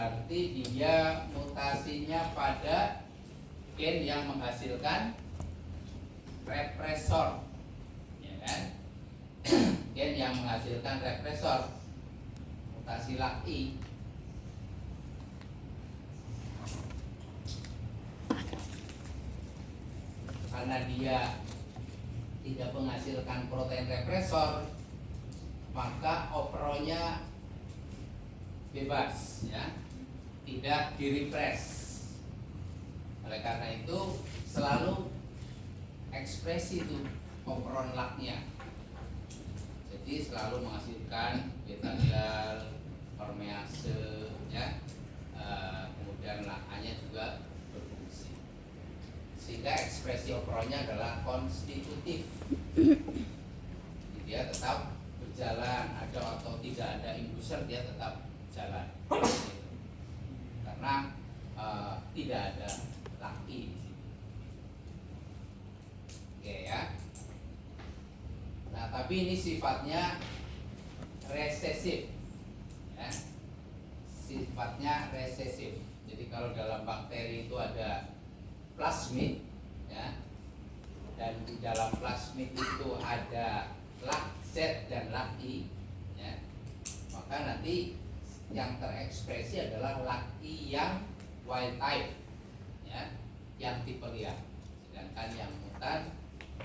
berarti dia mutasinya pada gen yang menghasilkan represor, ya kan? Gen yang menghasilkan represor, mutasi LAC-I. Karena dia tidak menghasilkan protein represor, maka operonnya bebas, ya, tidak direpress. Oleh karena itu selalu ekspresi itu operon LAC-nya, jadi selalu menghasilkan beta-gal, hormease, ya, kemudian LAC-nya juga berfungsi, sehingga ekspresi operonnya adalah konstitutif. Dia tetap berjalan, ada atau tidak ada induser dia tetap jalan, karena tidak ada LAC-I di sini. Oke ya. Nah tapi ini sifatnya resesif, ya. Sifatnya resesif. Jadi kalau dalam bakteri itu ada plasmid, ya, dan di dalam plasmid itu ada LAC-Z dan LAC-I, ya, maka nanti yang terekspresi adalah LAC-I yang wild type, ya, yang tipe liar, sedangkan yang mutan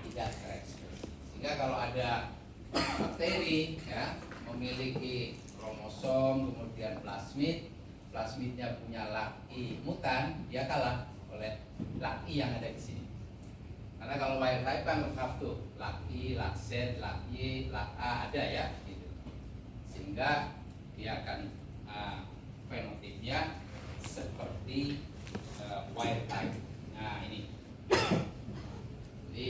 tidak terekspresi. Sehingga kalau ada bakteri, ya, memiliki kromosom kemudian plasmid, plasmidnya punya LAC-I mutan, dia kalah oleh LAC-I yang ada di sini. Karena kalau wild type kan lengkap tuh, LAC-I, LAC-Z, LAC-Y, LAC-A ada, ya, gitu. Sehingga dia akan fenotipnya seperti wild type. Nah ini, jadi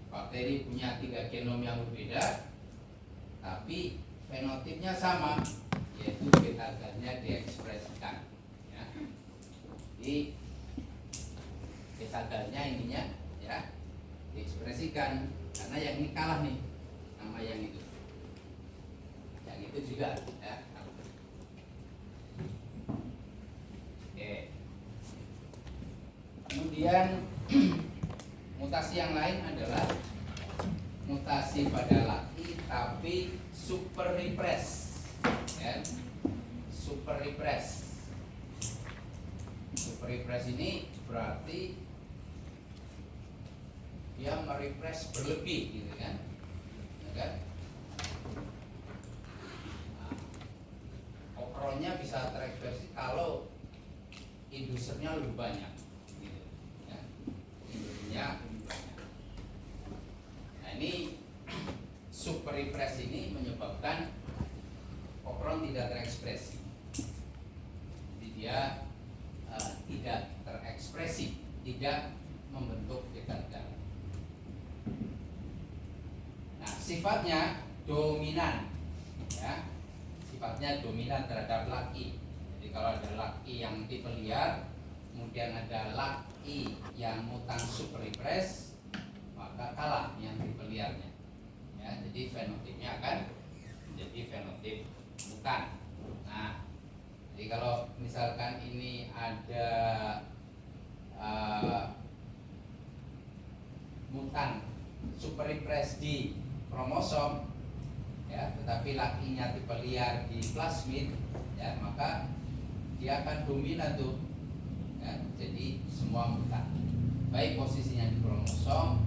bakteri punya 3 genom yang berbeda, tapi fenotipnya sama, yaitu beta-galnya diekspresikan, ya. Jadi beta-galnya ininya, ya, diekspresikan, karena yang ini kalah nih sama yang itu juga, ya. Oke. Kemudian mutasi yang lain adalah mutasi pada LAC-I tapi super repress, ya. Super repress. Super repress ini berarti dia merepress berlebih, gitu kan, ya kan? Operonnya bisa terekspresi kalau indusernya lebih banyak, gitu, ya. Indusernya lebih banyak. Nah ini super repress ini menyebabkan operon tidak terekspresi, jadi dia tidak terekspresi, tidak membentuk beta-gal. Nah sifatnya dominan, ya. Sifatnya dominan terhadap LAC-I. Jadi kalau ada LAC-I yang tipe liar, kemudian ada LAC-I yang mutan super repress, maka kalah yang tipe liarnya, ya. Jadi fenotipnya akan menjadi fenotip mutan. Nah, jadi kalau misalkan ini ada mutan super repress di kromosom, ya, tetapi LAC-I-nya tipe liar di plasmid, ya, maka dia akan dominan tuh, ya, jadi semua mutan, baik posisinya di kromosom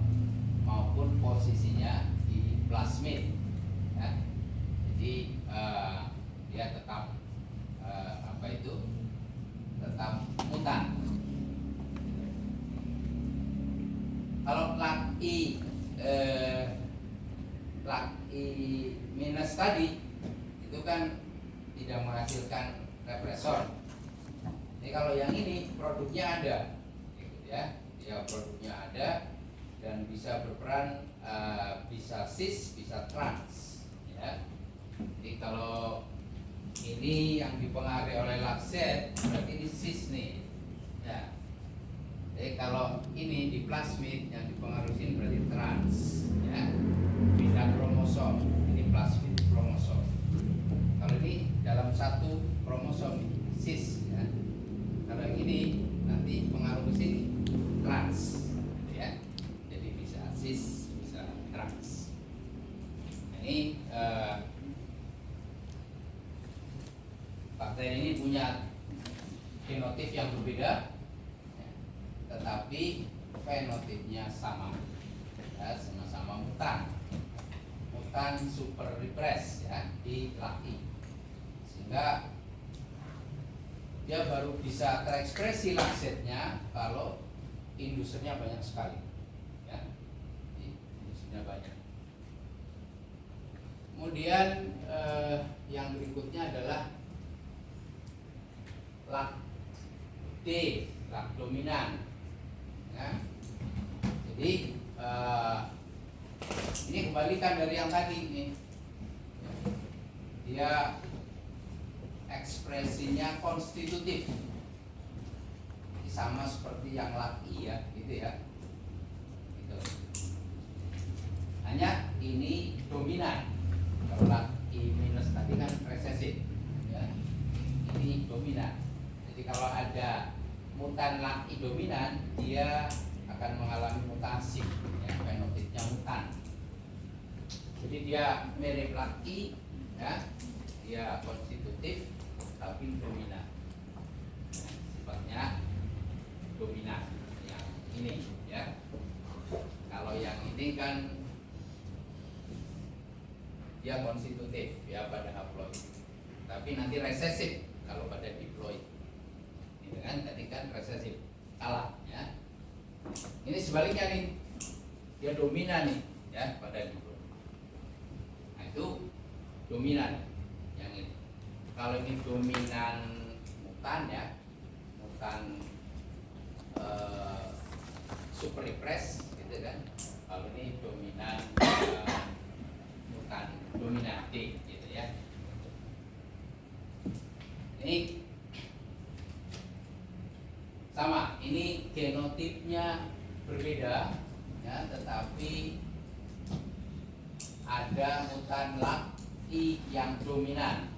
maupun posisinya di plasmid, ya. Jadi dia tetap tetap mutan. Kalau LAC-I minus tadi itu kan tidak menghasilkan represor. Jadi kalau yang ini produknya ada, gitu, ya, dia produknya ada dan bisa berperan, bisa cis, bisa trans, ya. Jadi kalau ini yang dipengaruhi oleh LAC-Z berarti ini cis nih, ya. Jadi kalau ini di plasmid yang dipengaruhi ini berarti trans, ya. Beda kromosom, ini plasmid kromosom. Kalau ini dalam satu kromosom bakteri ini punya genotip yang berbeda, tetapi fenotipnya sama, ya, sama-sama mutan super repress ya di laki, sehingga dia baru bisa terekspresi laksetnya kalau indusernya banyak sekali, ya, indusernya banyak. Kemudian yang berikutnya adalah lak D, lak dominan. Ya. Jadi ini kebalikan dari yang tadi ini. Dia ekspresinya konstitutif, sama seperti yang laki ya, gitu ya. Gitu. Hanya ini dominan. Kalau laki minus tadi kan resesif, ya. Ini dominan. Jadi kalau ada mutan laki dominan, dia akan mengalami mutasi, ya, fenotipnya mutan. Jadi dia mirip laki, ya, dia konstitutif tapi dominan, sifatnya dominan. Yang ini, ya. Kalau yang ini kan dia konstitutif, ya, pada haploid, tapi nanti resesif kalau pada diploid. Ini kan tadi kan resesif, salah, ya. Ini sebaliknya nih, dia dominan nih, ya, pada diploid. Nah, itu dominan yang ini. Kalau ini dominan mutan, ya, mutan super repress, gitu kan. Kalau ini dominan mutan dominan D, gitu ya. Ini sama, ini genotipnya berbeda, ya, tetapi ada mutan laki yang dominan.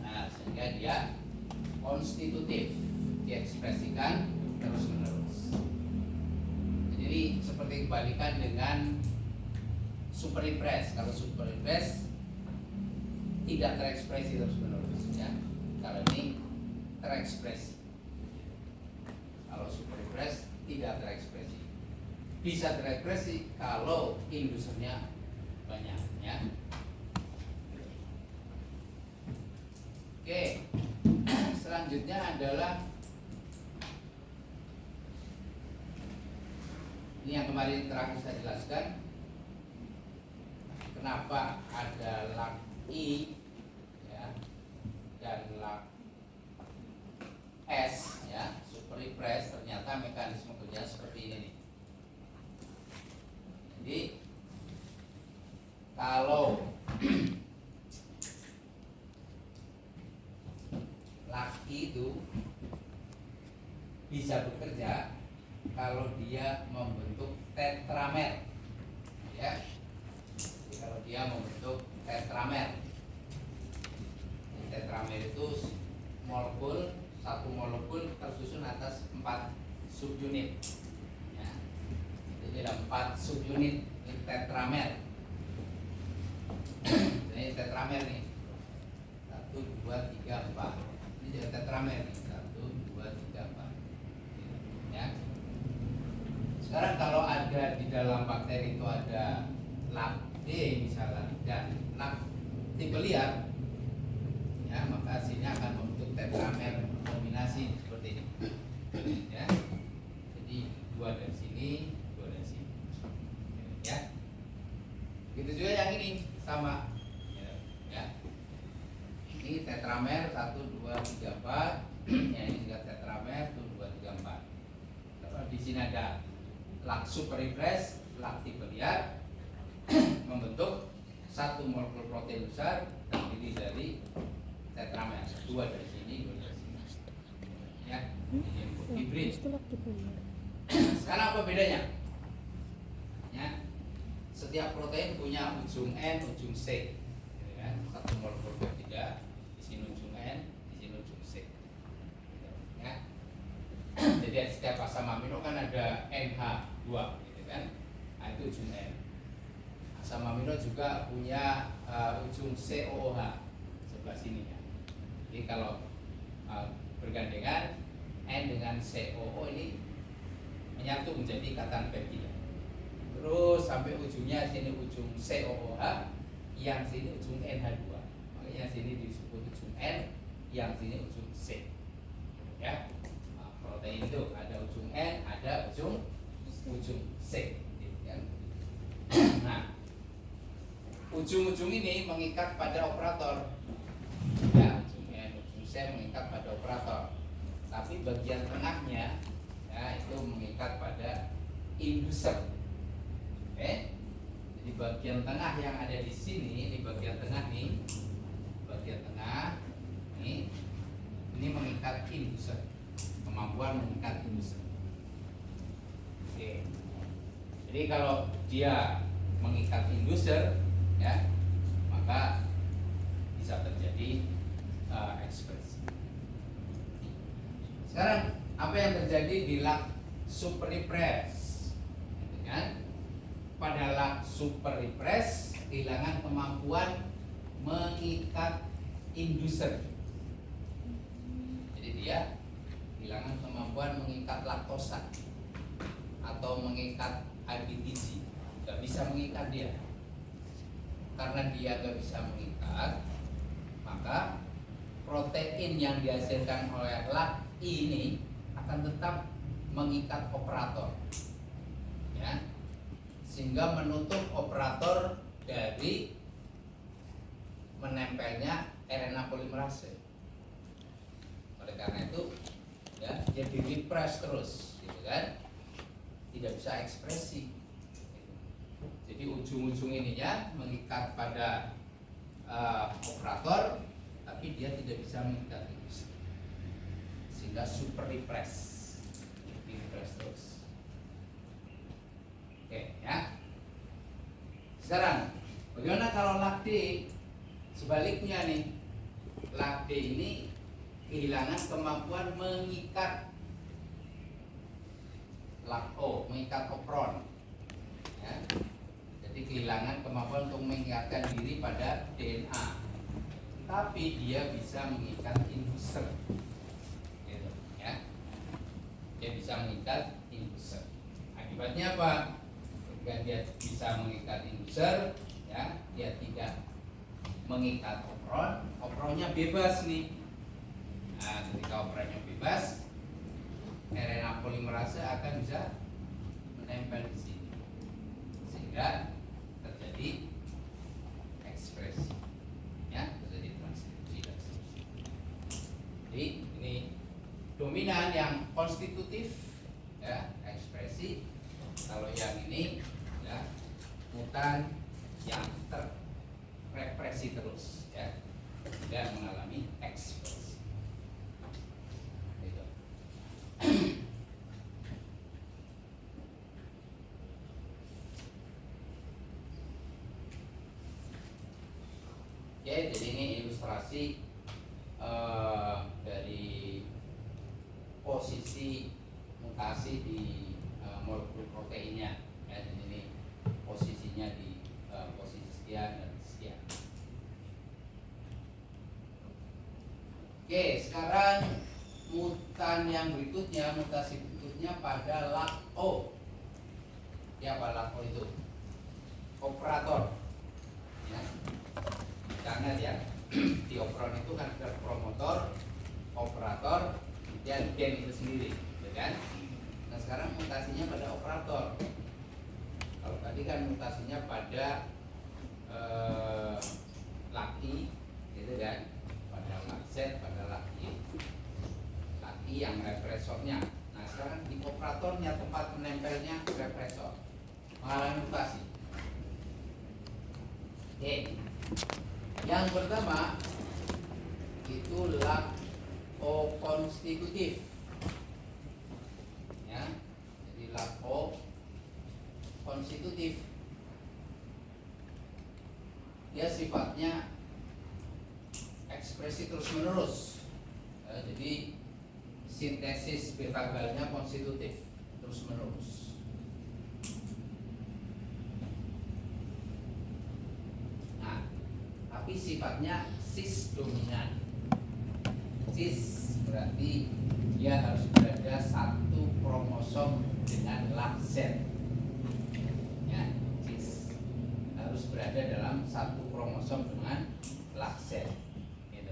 Nah, sehingga dia konstitutif, diekspresikan terus menerus. Jadi seperti kebalikan dengan super repress. Kalau super repress tidak terekspresi terus menerus, ya. Kalau ini terekspresi. Kalau super repress tidak terekspresi. Bisa terekspresi kalau indusernya banyak, ya. Oke. Selanjutnya adalah ini yang kemarin terakhir saya jelaskan. Kenapa ada lak I, ya, dan lak S, ya, super repress, ternyata mekanisme kerja seperti ini nih. Jadi kalau laki itu bisa bekerja kalau dia membentuk tetramer, ya. Jadi kalau dia membentuk tetramer, tetramer itu molekul, satu molekul tersusun atas 4 subunit, ya. Jadi ada 4 subunit ini tetramer. Ini tetramer nih, 1, 2, 3, 4. Ini juga tetramer nih, 1, 2, 3, 4, ya. Sekarang kalau ada di dalam bakteri itu ada lak D misalnya dan lak tipe liar, ya, maka hasilnya akan membentuk tetramer dominasi seperti ini, ya. Jadi 2 dari sini, 2 dari sini, ya. Begitu juga yang ini sama, ya. Ini tetramer 1, 2, 3, 4. Ya, ini juga tetramer 1, 2, 3, 4. Kalau di sini ada lak super repress, lak tipe liar, membentuk satu molekul protein besar terdiri dari tetramer, 2 dari sini, 2 dari sini, ya. Ini hibrid. Sekarang apa bedanya? Ya, setiap protein punya ujung N, ujung C, ya. Satu molekul berbeda, di sini ujung N, di sini ujung C, ya. Jadi setiap asam amino kan ada NH2, gitu kan? Nah, itu ujung N. Asam amino juga punya ujung COOH sebelah sini, ya. Jadi kalau bergandengan N dengan COO ini menyatu menjadi ikatan peptida. Terus sampai ujungnya sini ujung COOH, yang sini ujung NH2. Makanya sini disebut ujung N, yang sini ujung C. Ya, protein itu ada ujung N, ada ujung C. Ya. Nah, ujung-ujung ini mengikat pada operator. Ya, ujung N, ujung C mengikat pada operator. Tapi bagian tengahnya ya itu mengikat pada inducer. Oke. Jadi bagian tengah yang ada di sini, di bagian tengah nih, bagian tengah ini mengikat inducer, kemampuan mengikat inducer. Oke. Jadi kalau dia mengikat inducer, ya, maka bisa terjadi ekspresi. Sekarang apa yang terjadi di lak super repress? Gitu kan? Pada lak super repress kehilangan kemampuan mengikat inducer. Jadi dia kehilangan kemampuan mengikat laktosa atau mengikat IBTC. Gak bisa mengikat dia. Karena dia gak bisa mengikat, maka protein yang dihasilkan oleh lak ini akan tetap mengikat operator, ya, sehingga menutup operator dari menempelnya RNA polimerase. Oleh karena itu, ya, jadi repress terus, gitu kan, tidak bisa ekspresi. Jadi ujung-ujung ininya mengikat pada operator, tapi dia tidak bisa mengikat itu, sehingga super repress terus. Oke, ya. Sekarang bagaimana kalau lak D? Sebaliknya nih, lak D ini kehilangan kemampuan mengikat lak O, mengikat opron, ya. Jadi kehilangan kemampuan untuk mengikatkan diri pada DNA, tapi dia bisa mengikat inducer, gitu, ya. Dia bisa mengikat inducer. Akibatnya apa? Ketika dia bisa mengikat inducer, ya, dia tidak mengikat opron, opronnya bebas nih. Nah, ketika opronnya bebas, RNA polimerase akan bisa menempel di sini, sehingga terjadi ekspresi, ya, terjadi transkripsi dan seterusnya. Jadi ini dominan yang konstitutif, ya, ekspresi. Kalau yang ini, ya, mutan yang terrepresi terus, ya, dan mengalami ekspresi. Gitu. Ya, jadi ini ilustrasi dari posisi mutasi di molekul proteinnya, ya. Dan ini posisinya di posisi sekian dan sekian. Oke, sekarang mutan yang berikutnya, mutasi berikutnya pada lak O. Ya, apa lak O itu? Operator, ya. Karena ya di opron itu kan ada promotor, operator, dan gen itu sendiri, ya kan? Nah, sekarang mutasinya pada operator. Kalau tadi kan mutasinya pada laki, gitu kan? Pada lak Z, pada laki yang represornya. Nah, sekarang di operatornya, tempat menempelnya represor, mengalami mutasi. Oke. Yang pertama itu lak O konstitutif, ya. Jadi lak O konstitutif, dia sifatnya ekspresi terus menerus, ya, jadi sintesis beta galnya konstitutif terus menerus. Tapi sifatnya cis dominan. cis berarti dia harus berada satu kromosom dengan lakset. Ya, cis harus berada dalam satu kromosom dengan lakset. Gitu.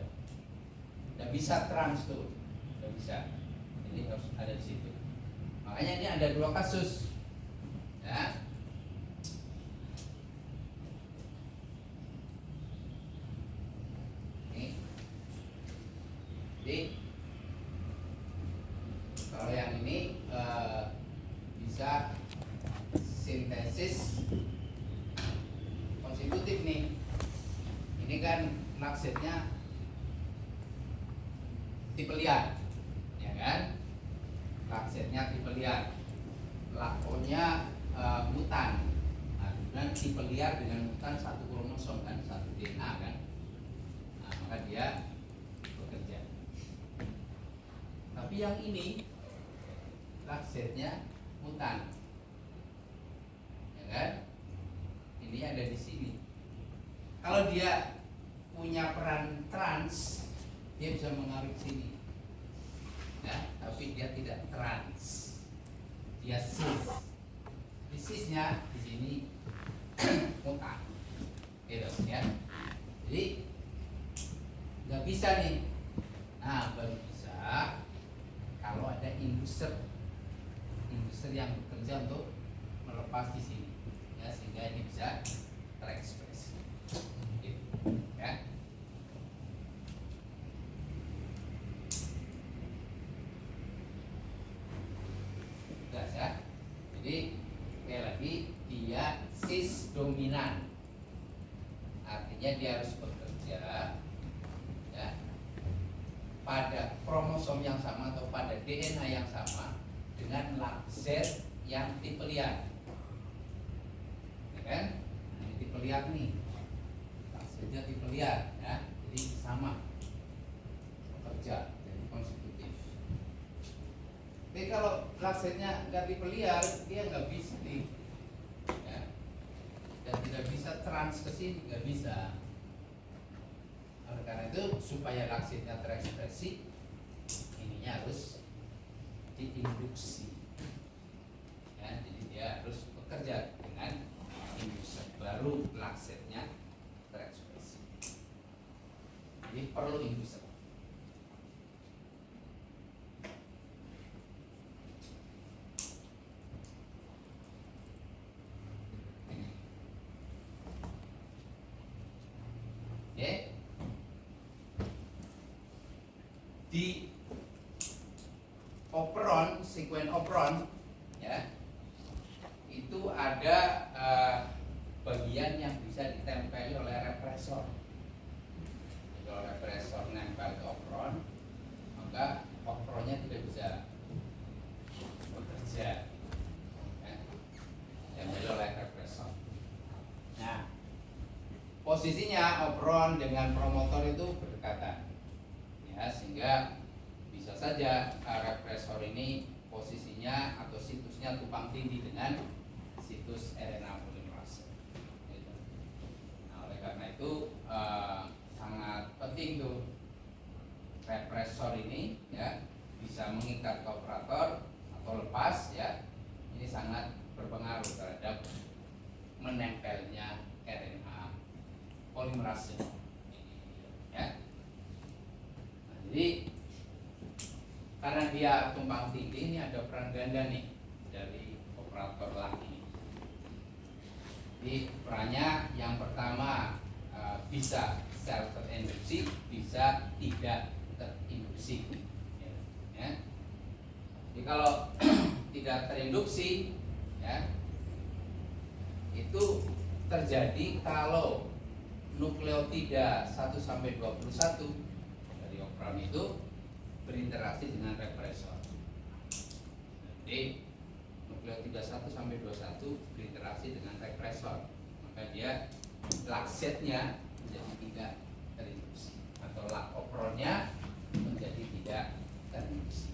Tidak bisa trans tuh, tidak bisa. Ini harus ada di situ. Makanya ini ada dua kasus. Ya. Jadi kalau yang ini bisa sintesis konstitutif nih. Ini kan laksetnya tipe liar, ya kan? Laksetnya tipe liar, lakonnya mutan. Nah, dan tipe liar dengan mutan satu kromosom kan, satu DNA kan. Nah, maka dia bekerja. Tapi yang ini laksetnya mutan, ya kan? Ini ada di sini. Kalau dia punya peran trans, dia bisa mengaruhi sini, ya. Tapi dia tidak trans, dia cis. Di cisnya di sini mutan, gitu ya. Jadi nggak bisa nih. Nah, baru bisa kalau ada induser yang bekerja untuk melepas di sini, ya, sehingga ini bisa terekspresi, gitu, ya. Jelas ya. Jadi sekali lagi dia cis dominan, artinya dia harus bekerja, ya, pada kromosom yang sama atau pada DNA yang sama dengan lakset yang tipe liar, ya kan? Nah, ini tipe liar nih, laksetnya tipe liar, ya, jadi sama bekerja jadi konstitutif. Tapi kalau laksetnya nggak tipe liar, dia nggak bisa nih, ya, dan tidak bisa trans ke sini, nggak bisa. Oleh karena itu supaya laksetnya terekspresi, ininya harus diinduksi, ya, jadi dia harus bekerja dengan induser, baru laksetnya terekspresi. Jadi perlu induser. Oke. Di operon, sekuen operon, ya, itu ada bagian yang bisa ditempeli oleh represor. Kalau represor nempel ke operon, maka operonnya tidak bisa bekerja, ya, ditempeli oleh represor. Nah, posisinya operon dengan promotor itu berdekatan, ya, sehingga bisa saja represor ini posisinya atau situsnya tumpang tindih dengan situs RNA polimerase. Gitu. Nah, oleh karena itu sangat penting tuh represor ini, ya, bisa mengikat ke operator atau lepas, ya. Ini sangat berpengaruh terhadap menempelnya RNA polimerase, ya. Nah, jadi karena dia tumpang tindih, ini ada peran ganda nih dari operator laki. Jadi perannya yang pertama bisa self terinduksi, bisa tidak terinduksi, ya. Jadi kalau tidak terinduksi, ya, itu terjadi kalau nukleotida 1-21 dari operon itu berinteraksi dengan represor. Jadi nukleotida 1-21 berinteraksi dengan represor, maka dia laksetnya menjadi tidak terinduksi atau lak operonnya menjadi tidak terinduksi.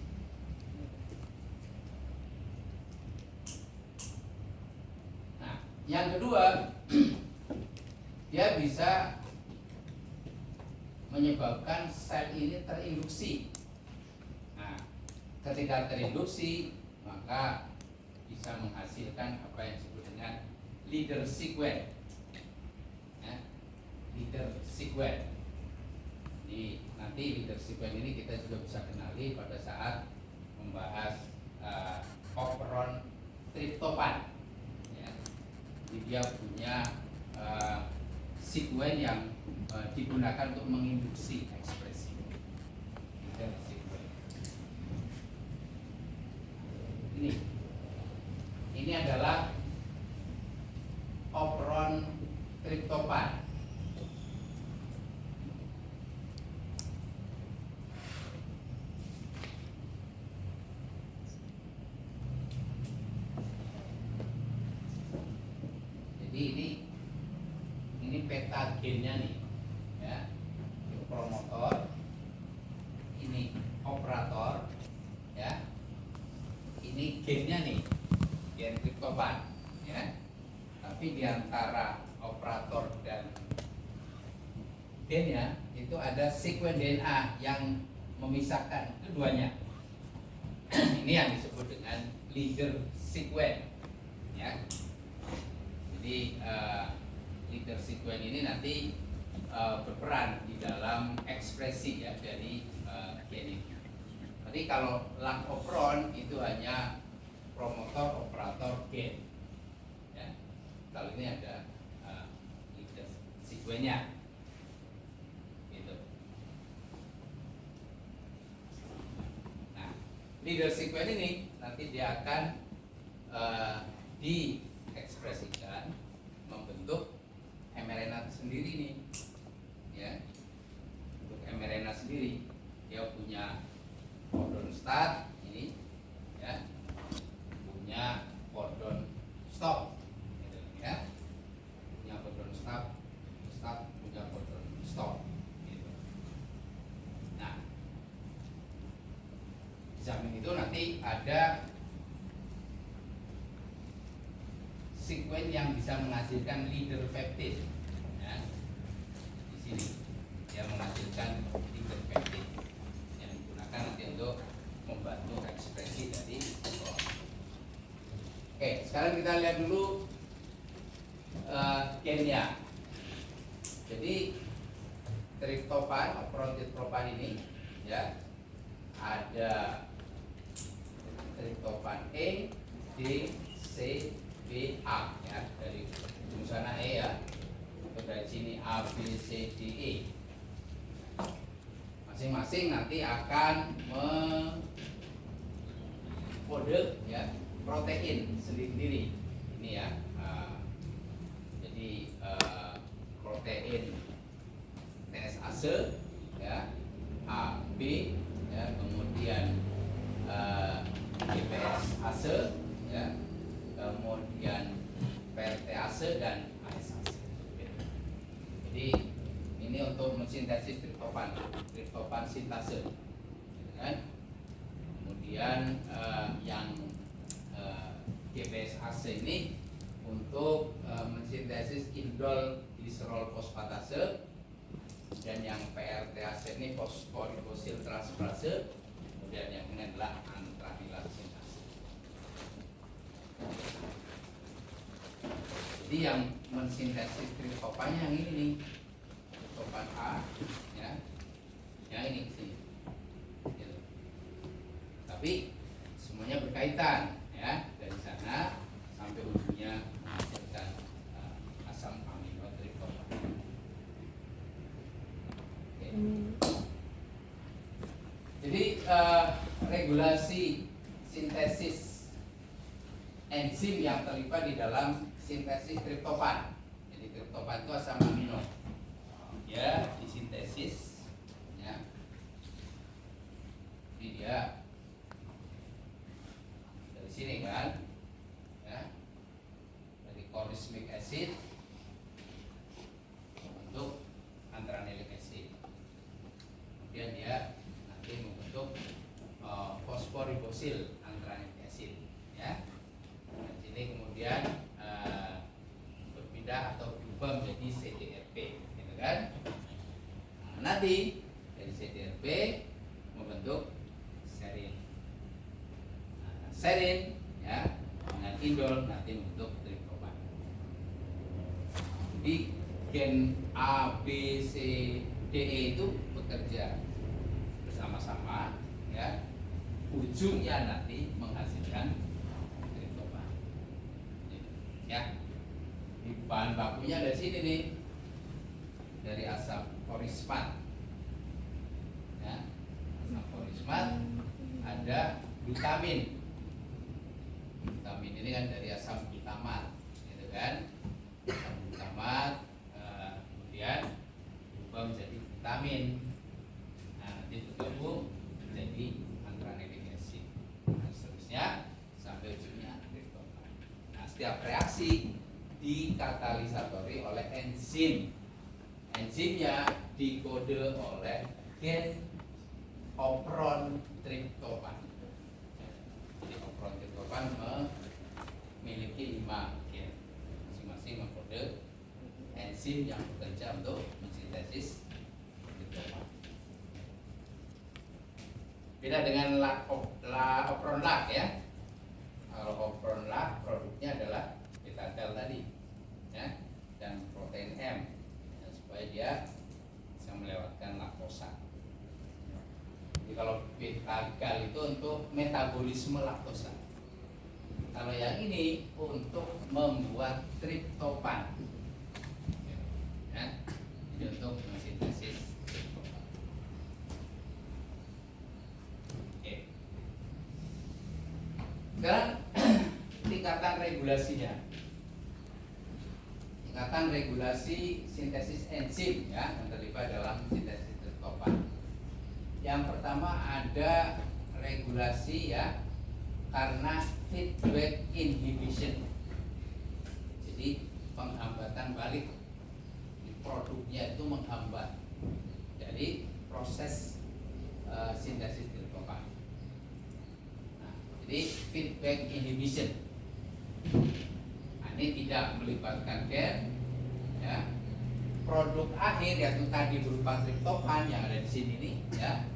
Nah, yang kedua, dia bisa menyebabkan sel ini terinduksi. Nah, ketika terinduksi maka bisa menghasilkan apa yang disebut dengan leader sequence. Ya, leader sequence. Jadi nanti leader sequence ini kita juga bisa kenali pada saat membahas operon triptofan. Ya. Jadi dia punya sequence yang digunakan untuk menginduksi ekspresi. Leader sequence. Ini adalah operon triptofan. Jadi ini peta gennya nih, ya. Ini promotor, ini operator, ya. Ini gennya nih, gen triptofan, ya. Tapi di antara operator dan gennya itu ada sekuen DNA yang memisahkan keduanya. Ini yang disebut dengan leader sequence, ya. Jadi leader sequence ini nanti berperan di dalam ekspresi ya dari gen ini. Jadi kalau lang operon itu hanya promotor, operator, gen. Ya. Kalau ini ada leader sequence-nya. Gitu. Nah, leader sequence ini nanti dia akan diekspresikan membentuk mRNA sendiri nih, ya. Untuk mRNA sendiri dia punya codon start ini, ya, punya codon stop, gitu, ya. Punya codon start, punya codon stop, gitu. Nah, di samping itu nanti ada sekuen yang bisa menghasilkan leader peptide, ya. Di sini dia menghasilkan leader peptide yang digunakan nanti untuk membantu ekspresi dari operon. Oke, sekarang kita lihat dulu gennya. Jadi triptofan, operon triptofan ini, ya, ada triptofan E, D, C, B, A, ya, dari ujung sana E, ya, dari sini A, B, C, D, E. Masing-masing nanti akan mengkode, ya, protein sendiri-sendiri. Ini, ya, jadi protein TSase, ya, A, B, ya, kemudian GPSase, ya, kemudian PRTase dan ASase. Jadi ini untuk mensintesis triptofan sintase, kan? Kemudian yang GPSase ini untuk mensintesis indol gliserol fosfatase, dan yang PRTase ini fosforibosil transferase, kemudian yang ini adalah antranilat sintase. Jadi yang mensintesis triptofannya yang ini nih, triptofan A, ya, yang ini sih, gitu. Tapi semuanya berkaitan, ya, dari sana sampai ujungnya menghasilkan asam amino triptofan. Okay. Jadi regulasi sintesis enzim yang terlibat di dalam sintesis triptofan. Jadi triptofan itu asam amino, ya, disintesis, ya. Jadi dia dari sini kan, ya, dari corismic acid untuk antranilic acid. Kemudian dia nanti membentuk fosforibosil antranilic acid, ya. Dan sini kemudian berpindah atau berubah menjadi CDRP, gitu kan? Nah, nanti dari CTRP membentuk serin. Nah, serin ya dengan indol nanti membentuk triptofan. Jadi gen A, B, C, D, E itu bekerja bersama-sama ya. Ujungnya nanti menghasilkan triptofan. Ya. Di bahan bakunya dari sini nih. Dari asam forismat. Ya. Asam forismat ada glutamin. Glutamin ini kan dari asam glutamat, gitu kan? Asam glutamat kemudian berubah menjadi glutamin. Nah, nanti bergabung menjadi antranilik asid. Nah, seterusnya sampai ujungnya triptofan. Nah, setiap reaksi dikatalisatori oleh enzim. Enzimnya dikode oleh gen opron triptofan. Jadi opron triptofan memiliki 5 gen, masing-masing mengkode enzim yang bekerja untuk mensintesis triptofan. Beda dengan opron lak ya. Kalau opron lak produknya adalah beta-gal tadi, ya, dan protein M. Supaya dia bisa melewatkan laktosa. Jadi kalau beta-gal itu untuk metabolisme laktosa. Kalau yang ini untuk membuat triptofan. Ya, jadi untuk mensintesis triptofan. Oke. Sekarang tingkatan regulasinya. Tingkatan regulasi sintesis enzim ya yang terlibat dalam sintesis triptofan. Yang pertama ada regulasi ya karena feedback inhibition. Jadi penghambatan balik di produknya itu menghambat dari proses sintesis triptofan. Nah, jadi feedback inhibition. Ini tidak melibatkan gen, ya. Produk akhir yaitu tadi berupa triptofan yang ada di sini nih, ya,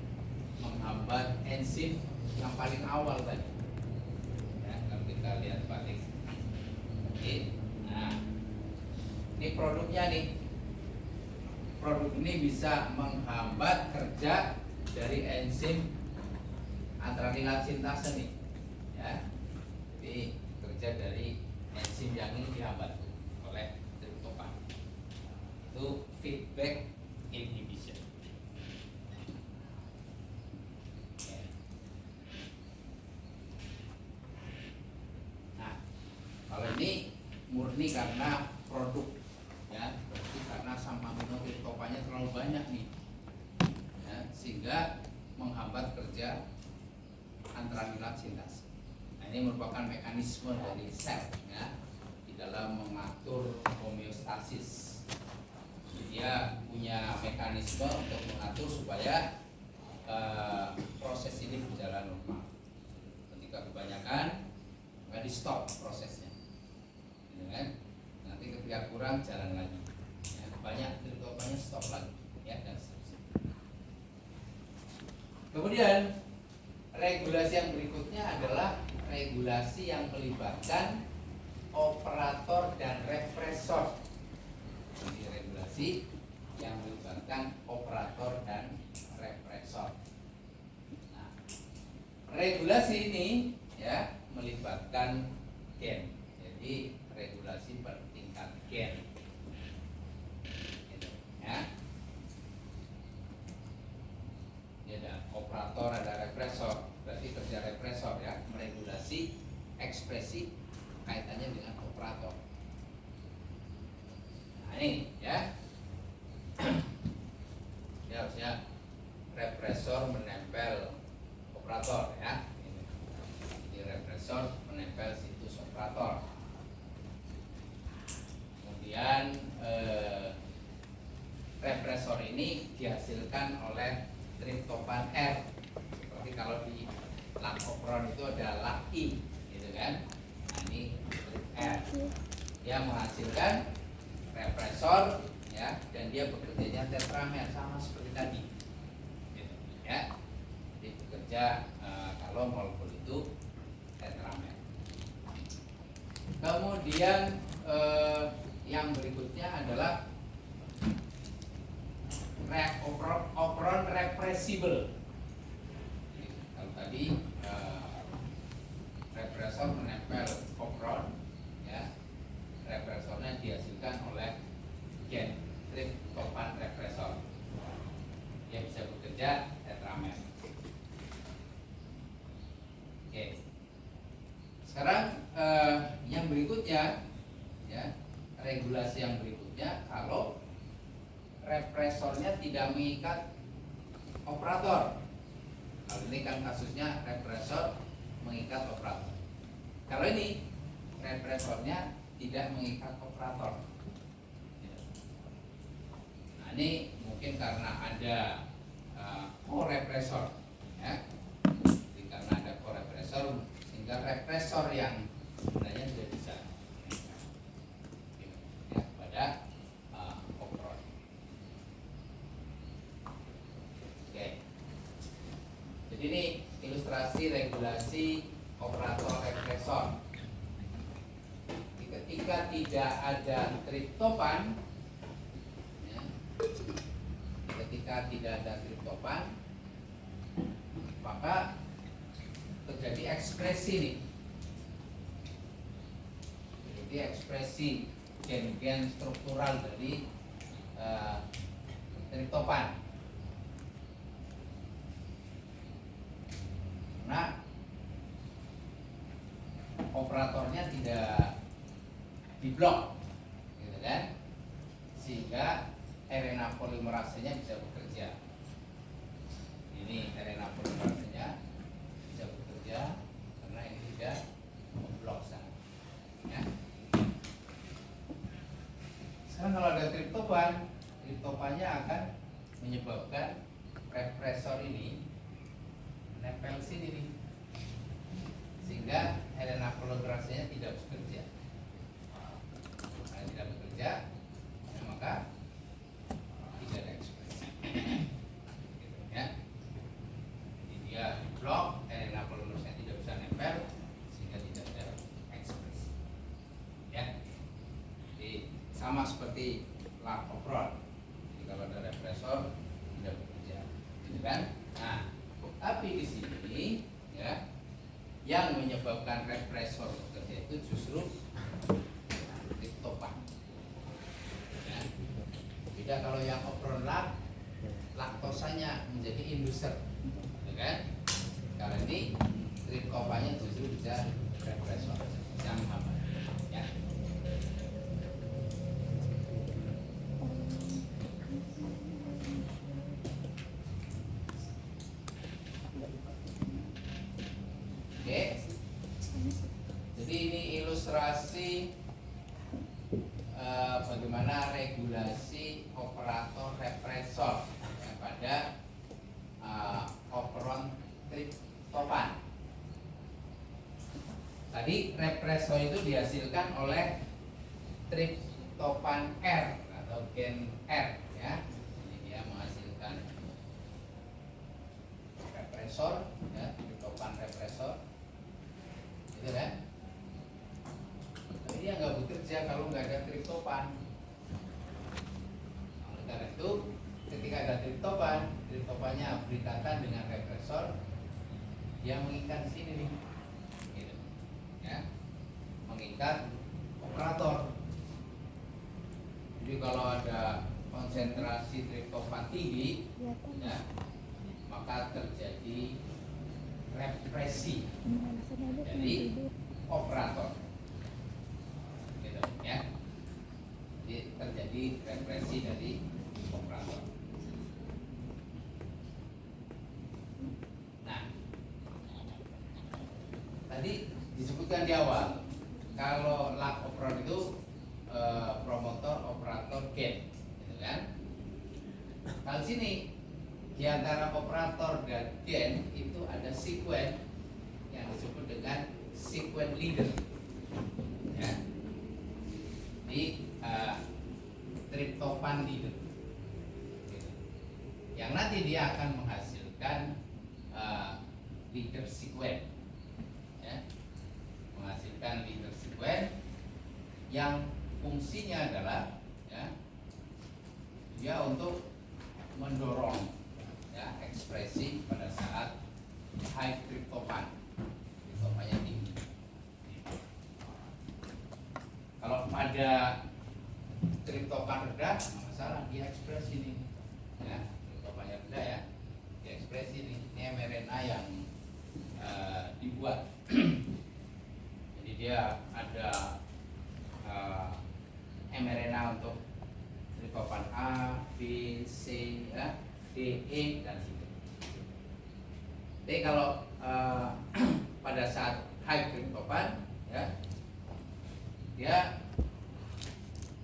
menghambat enzim yang paling awal tadi. Ya, kalau kita lihat balik, oke. Nah, ini produknya nih. Produk ini bisa menghambat kerja dari enzim antranilat sintase nih, ya. Jadi kerja dari enzim yang ini dihambat oleh triptofan. Itu feedback inhibition. Nah, kalau ini murni karena produk, ya, berarti karena asam amino triptofannya terlalu banyak nih, ya, sehingga menghambat kerja antranilat sintase. Ini merupakan mekanisme dari sel ya, di dalam mengatur homeostasis. Dia punya mekanisme untuk mengatur supaya proses ini berjalan normal. Ketika kebanyakan, maka di stop prosesnya, gitu kan? Nanti ketika kurang jalan lagi, ya, banyak triptofannya stop lagi, ya, dan seterusnya. Kemudian regulasi yang berikutnya adalah regulasi yang melibatkan operator dan represor. Jadi regulasi yang melibatkan operator dan represor. Nah, regulasi ini ya melibatkan gen. Jadi regulasi bertingkat gen. Gitu, ya. Ini ada operator, ada represor. Berarti kerja represor ya meregulasi ekspresi kaitannya dengan operator. Nah ini ya, ini harusnya represor menempel operator ya. Ini represor menempel situs operator. Kemudian represor ini dihasilkan oleh triptofan R. Seperti kalau di lakopron itu ada laki, gitu kan? Nah, ini R yang menghasilkan represor, ya, ya, dan dia bekerjanya tetramer sama seperti tadi, gitu, ya. Jadi bekerja kalau molekul itu tetramer. Kemudian yang berikutnya adalah operon reversible. Kalau tadi represor menempel operon, ya, represornya dihasilkan oleh gen triptofan represor. Dia bisa bekerja tetramer. Oke. Sekarang yang berikutnya, ya, regulasi yang berikutnya, kalau represornya tidak mengikat operator. Kalau ini kan kasusnya represor mengikat operator. Kalau ini represornya tidak mengikat operator. Nah, ini mungkin karena ada korepresor, ya. Jadi karena ada korepresor sehingga represor yang sebenarnya tidak bisa ya, pada opron. Oke. Jadi ini ilustrasi regulasi operator represor. Ketika tidak ada triptofan, ya, ketika tidak ada triptofan, maka terjadi ekspresi nih. Jadi ekspresi gen-gen struktural dari triptofan. Nah, operatornya tidak diblok, gitu kan? Sehingga RNA polimerasenya bisa bekerja. Ini RNA polimerasenya bisa bekerja karena ini tidak memblok sana. Ya. Sekarang kalau ada triptofannya akan menyebabkan represor ini menempel sini nih, sehingga RNA polimerasenya tidak bekerja. Nah, tidak bekerja, ya, maka tidak ada ekspresi. Gitu, ya. Jadi dia blok, RNA polimerasenya tidak bisa nempel, sehingga tidak ada ekspresi. Ya. Jadi sama seperti opron. Jadi kalau ada represor tidak bekerja, gitu kan? Nah, tapi di sini, ya, yang menyebabkan represor bekerja itu justru triptofan. Ya. Beda kalau yang opron laktosanya menjadi inducer, ya kan? Kalau ini triptofannya justru bisa represor yang sama. Ya. Oke. Jadi ini ilustrasi bagaimana regulasi operator represor pada operon triptofan. Tadi represor itu dihasilkan oleh triptofan R atau gen R, ya. Jadi dia menghasilkan represor, ya, triptofan represor, gitu kan? Tapi dia nggak bekerja kalau nggak ada triptofan. Oleh karena itu, ketika ada triptofannya berikatan dengan represor, dia mengikat sini nih, gitu, ya, mengikat operator. Jadi kalau ada konsentrasi triptofan tinggi, ya, maka terjadi represi dari operator, gitu, ya. Jadi terjadi represi dari operator. Nah, tadi disebutkan di awal kalau opron itu promotor operator gen, gitu kan? Kalau sini di antara operator dan gen itu ada sekuen yang disebut dengan sekuen leader, ya. Di triptofan leader. dia akan menghasilkan leader sequence, ya, menghasilkan leader sequence yang fungsinya adalah, ya, dia untuk mendorong, ya, ekspresi pada saat high tryptophan, tryptophannya tinggi. Kalau pada tryptophan rendah, nggak masalah, dia ekspresi ini, ya, tryptophannya rendah, ya, dia ekspresi ini mRNA yang dibuat. Jadi dia ada mRNA untuk tryptophan A, B, C, ya, D, E, dan gitu. Jadi kalau pada saat high tryptophan, ya, dia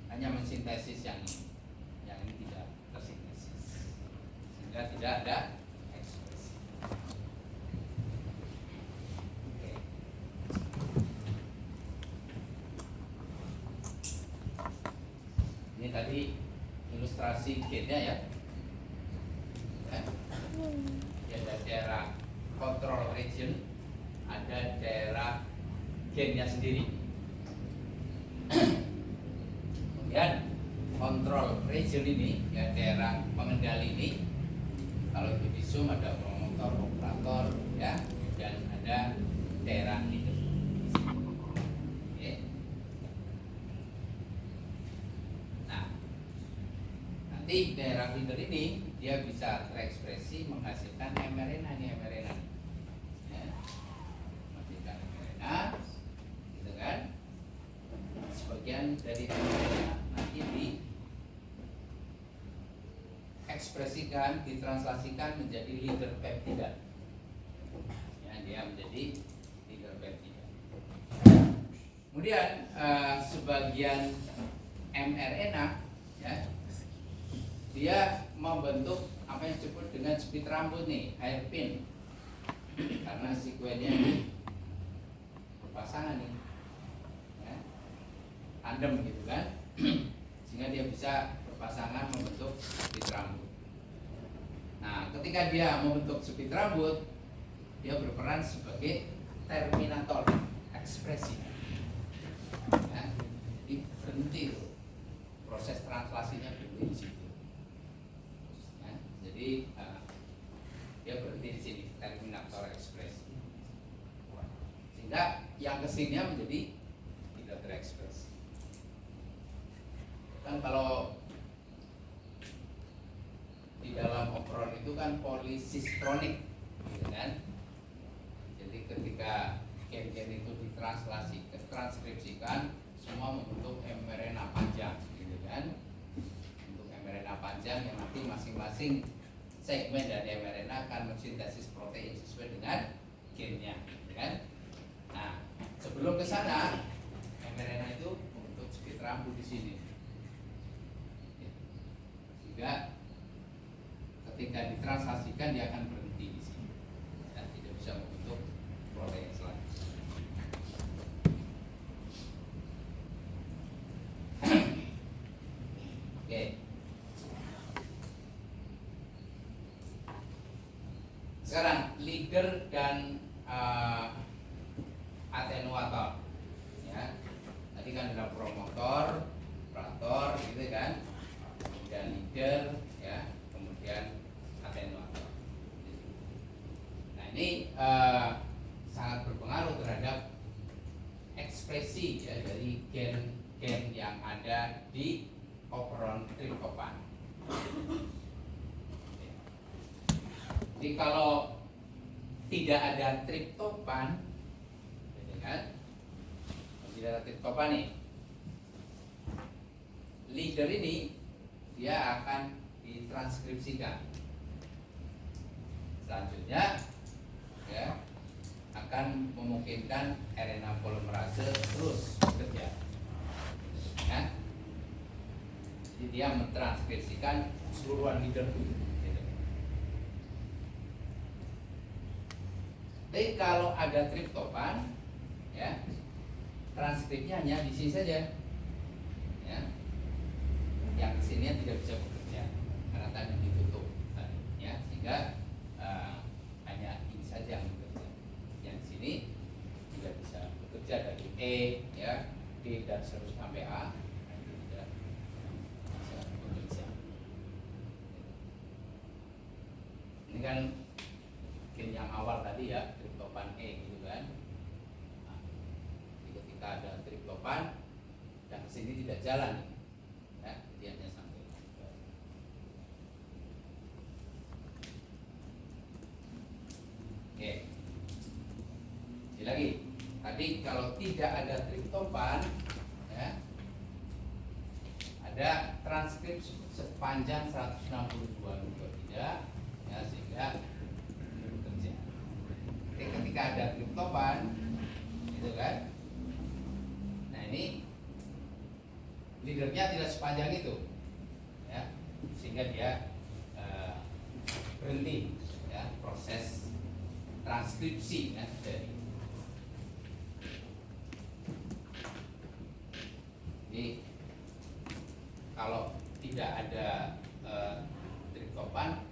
hanya mensintesis yang ini tidak tersintesis, sehingga tidak ada ekspresi. Oke. Ini tadi ilustrasi gennya, ya. Ada daerah control region, ada daerah gennya sendiri. Kemudian control region ini, ya, daerah pengendali ini, kalau itu di zoom ada promotor, operator, ya, dan ada daerah leader. Oke. Nah, nanti daerah leader ini dia bisa terekspresi menghasilkan mRNA, ya, menghasilkan mRNA, gitu kan? Sebagian dari mRNA nanti diekspresikan, ditranslasikan menjadi leader peptida, ya, dia menjadi leader peptida. Kemudian sebagian mRNA, ya, dia membentuk apa yang disebut dengan speed rambut nih, hairpin, karena sekuennya berpasangan nih, ya, tandem gitu kan, sehingga dia bisa berpasangan membentuk speed rambut. Nah, ketika dia membentuk speed rambut, dia berperan sebagai terminator ekspresi, ya, jadi berhenti tuh, proses translasinya berhenti di situ. Jadi dia berhenti di sini, terminator ekspresi, sehingga yang kesininya menjadi tidak terekspresi. Kan kalau di dalam okron itu kan polisistronik, gitu kan? Jadi ketika gen-gen itu ditranskripsikan, semua membentuk mRNA panjang, gitu kan? Untuk mRNA panjang yang nanti masing-masing segmen dari mRNA akan mensintesis protein sesuai dengan gennya, kan? Nah, sebelum ke sana, mRNA itu membentuk speed rambut di sini, sehingga ketika ditranslasikan dia akan berhenti di sini dan tidak bisa membentuk protein selanjutnya. Oke. Sekarang leader dan atenuator, ya. Tadi kan ada promotor, operator, gitu kan. Kemudian leader, ya. Kemudian atenuator. Nah, ini sangat berpengaruh terhadap ekspresi, ya, dari gen-gen yang ada di operon tryptophan. Jadi kalau tidak ada tryptophan, kan? Tidak ada tryptophan nih, leader ini dia akan ditranskripsikan. Selanjutnya, ya, akan memungkinkan RNA polimerase terus bekerja, ya. Jadi dia mentranskripsikan keseluruhan leader itu. Tapi kalau ada tryptophan, ya, transkripnya hanya di sini saja, ya. Yang kesininya tidak bisa bekerja karena tadi ditutup, ya, sehingga sehingga hanya ini saja yang bekerja. Yang di sini tidak bisa bekerja dari E, ya, D dan seterusnya sampai A, itu tidak bisa bekerja. Ini kan gen yang awal tadi ya, triptofan E gitu kan. Nah, ketika ada triptofan dan kesini tidak jalan, ya, dia hanya sampai. Oke, ini lagi. Tadi kalau tidak ada triptofan, ya, ada transkrip sepanjang 162 nukleotida, ya, sehingga bekerja. Ketika ada triptofan, gitu kan. Nah ini leadernya tidak sepanjang itu, ya, sehingga dia berhenti, ya, proses transkripsi, ya, dari. Jadi kalau tidak ada triptofan,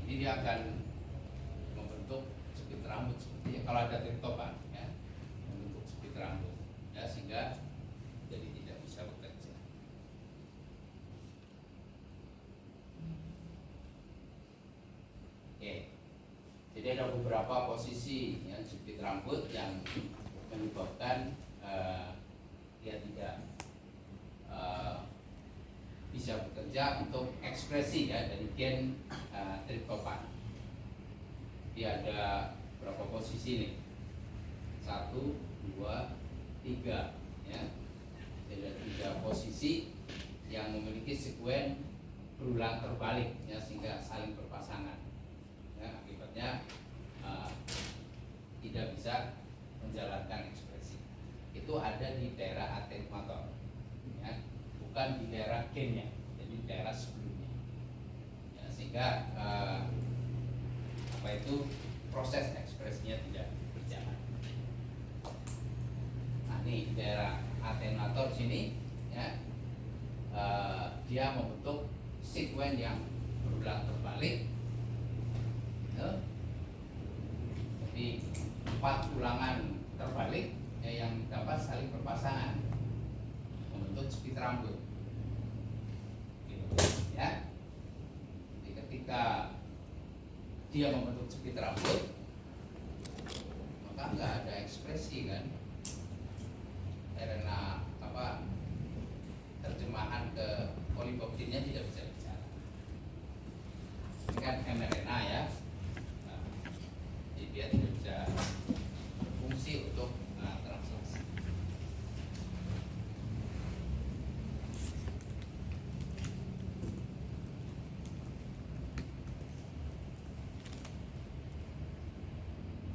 ini dia akan membentuk sepit rambut seperti kalau ada triptofan, ya, membentuk sepit rambut, ya, sehingga jadi tidak bisa bekerja. Oke, jadi ada beberapa posisi, ya, sepit rambut yang menyebabkan dia tidak bisa bekerja untuk ekspresi, ya, dari gen triptofan. Dia ada berapa posisi nih? 1, 2, 3, ya. Jadi ada 3 posisi yang memiliki sekuen berulang terbalik, ya, sehingga saling berpasangan, ya, akibatnya tidak bisa menjalankan ekspresi. Itu ada di daerah atenuator, ya, bukan di daerah gennya, jadi di daerah sebelumnya, ya, sehingga proses ekspresinya tidak berjalan. Nah, ini di daerah atenuator sini, ya, dia membentuk sekuen yang berulang terbalik, ya. Jadi 4 ulangan terbalik, ya, yang dapat saling berpasangan membentuk sepit rambut, gitu, ya. Jadi ketika dia membentuk sepit rambut, maka nggak ada ekspresi, kan, karena apa, terjemahan ke polipeptidnya tidak bisa bicara. Ini kan mRNA, ya. Nah, jadi dia tidak bisa berfungsi untuk translasi.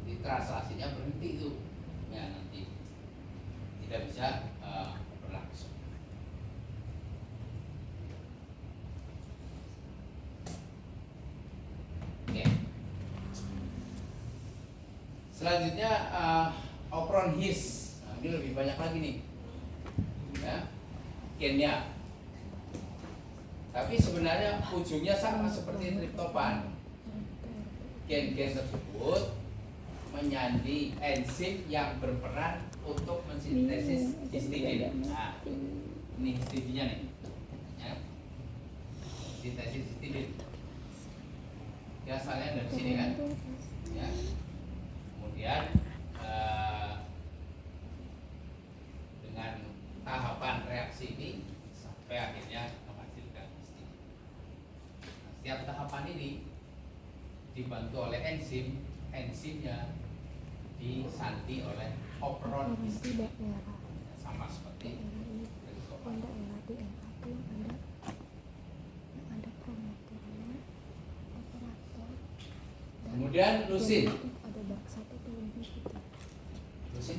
Di translasinya berhenti itu, ya, nanti tidak bisa berlangsung. Oke. Selanjutnya opron His. Nah, ini lebih banyak lagi nih, ya, gennya. Tapi sebenarnya ujungnya sama seperti triptofan. Gen-gen tersebut menyandi enzim yang berperan untuk mensintesis histidin. Nah, ini histidinnya nih, ya, sintesis histidin. Ya, asalnya dari sini, kan, ya. Kemudian dengan tahapan reaksi ini sampai akhirnya menghasilkan histidin. Nah, setiap tahapan ini dibantu oleh enzimnya disandi oleh opron histidin, sama seperti triptofan. Kemudian lusin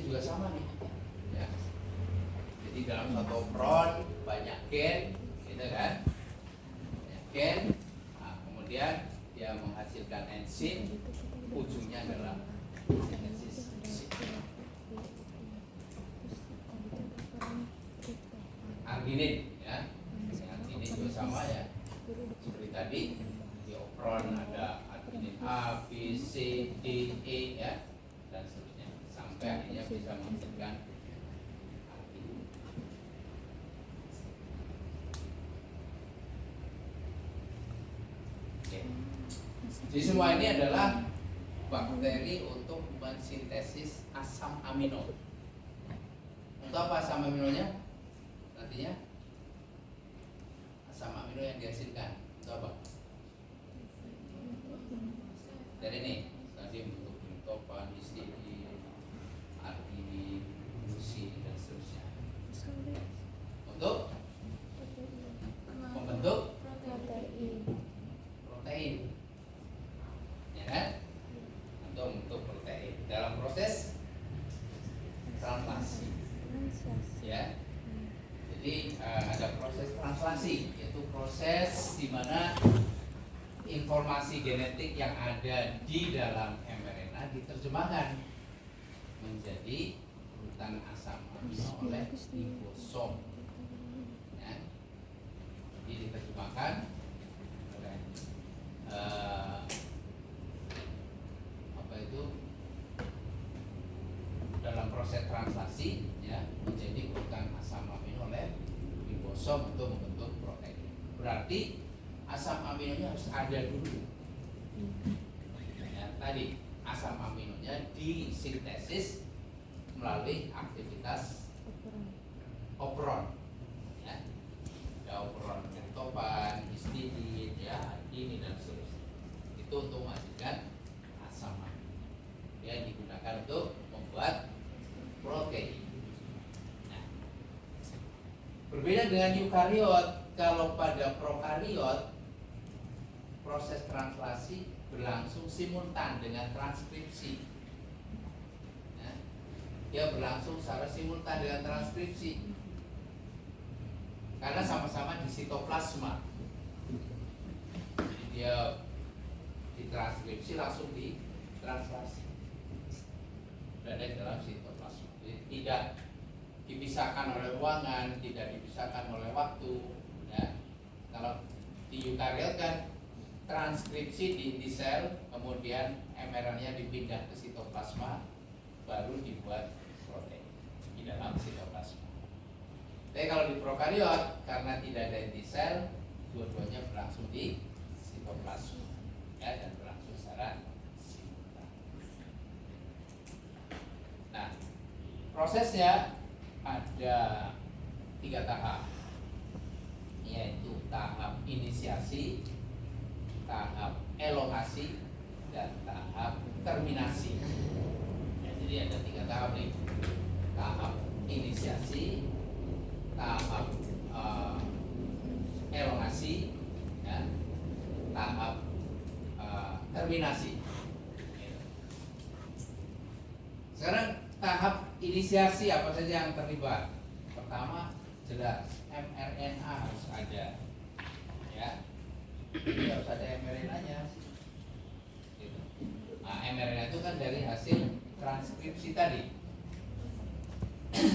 juga sama nih, ya. Jadi dalam satu opron banyak gen, gitu kan, banyak gen. Nah, kemudian dia menghasilkan enzim, ujungnya adalah sintesis histidin. Arginin, ya, arginin juga sama, ya, seperti tadi di opron ada E ya, dan seterusnya sampai akhirnya bisa menghasilkan alkin. Oke. Jadi semua ini adalah bakteri untuk mensintesis asam amino. Untuk apa asam aminonya? Nantinya asam amino yang dihasilkan untuk apa? Dari ini tadi untuk tryptophan, histidin, arginin, leucin dan seterusnya. Untuk membentuk protein, ya kan? Untuk membentuk protein dalam proses translasi, ya. Jadi ada proses translasi, yaitu proses di mana informasi genetik yang ada di dalam mRNA diterjemahkan menjadi urutan asam amino oleh ribosom. Ya. Jadi diterjemahkan oleh dalam proses translasi ya menjadi urutan asam amino oleh ribosom untuk membentuk protein. Berarti asam aminonya harus ada dulu. Ya, tadi asam aminonya disintesis melalui aktivitas operon. Ya, ada operon tryptophan, histidin, ya, ini dan seterusnya. Itu untuk menghasilkan asam amino yang digunakan untuk membuat protein. Nah, berbeda dengan eukariot, kalau pada prokariot proses translasi berlangsung simultan dengan transkripsi. Ya, dia berlangsung secara simultan dengan transkripsi karena sama-sama di sitoplasma. Jadi dia ditranskripsi langsung ditranslasi berada di dalam sitoplasma. Jadi tidak dipisahkan oleh ruangan, tidak dipisahkan oleh waktu. Ya. Kalau di eukariot kan transkripsi di sel, kemudian mRNA-nya dipindah ke sitoplasma, baru dibuat protein di dalam sitoplasma. Tapi kalau di prokariot karena tidak ada inti sel, dua-duanya berlangsung di sitoplasma, ya, dan berlangsung secara simultan. Nah, prosesnya ada 3 tahap, yaitu tahap inisiasi, tahap elongasi, dan tahap terminasi. Ya, jadi ada 3 tahap nih. Tahap inisiasi, tahap elongasi, ya, tahap terminasi. Sekarang tahap inisiasi apa saja yang terlibat? Pertama, jelas mRNA harus ada, ya. Jadi harus ada mRNA-nya. Gitu. Nah, mRNA itu kan dari hasil transkripsi tadi.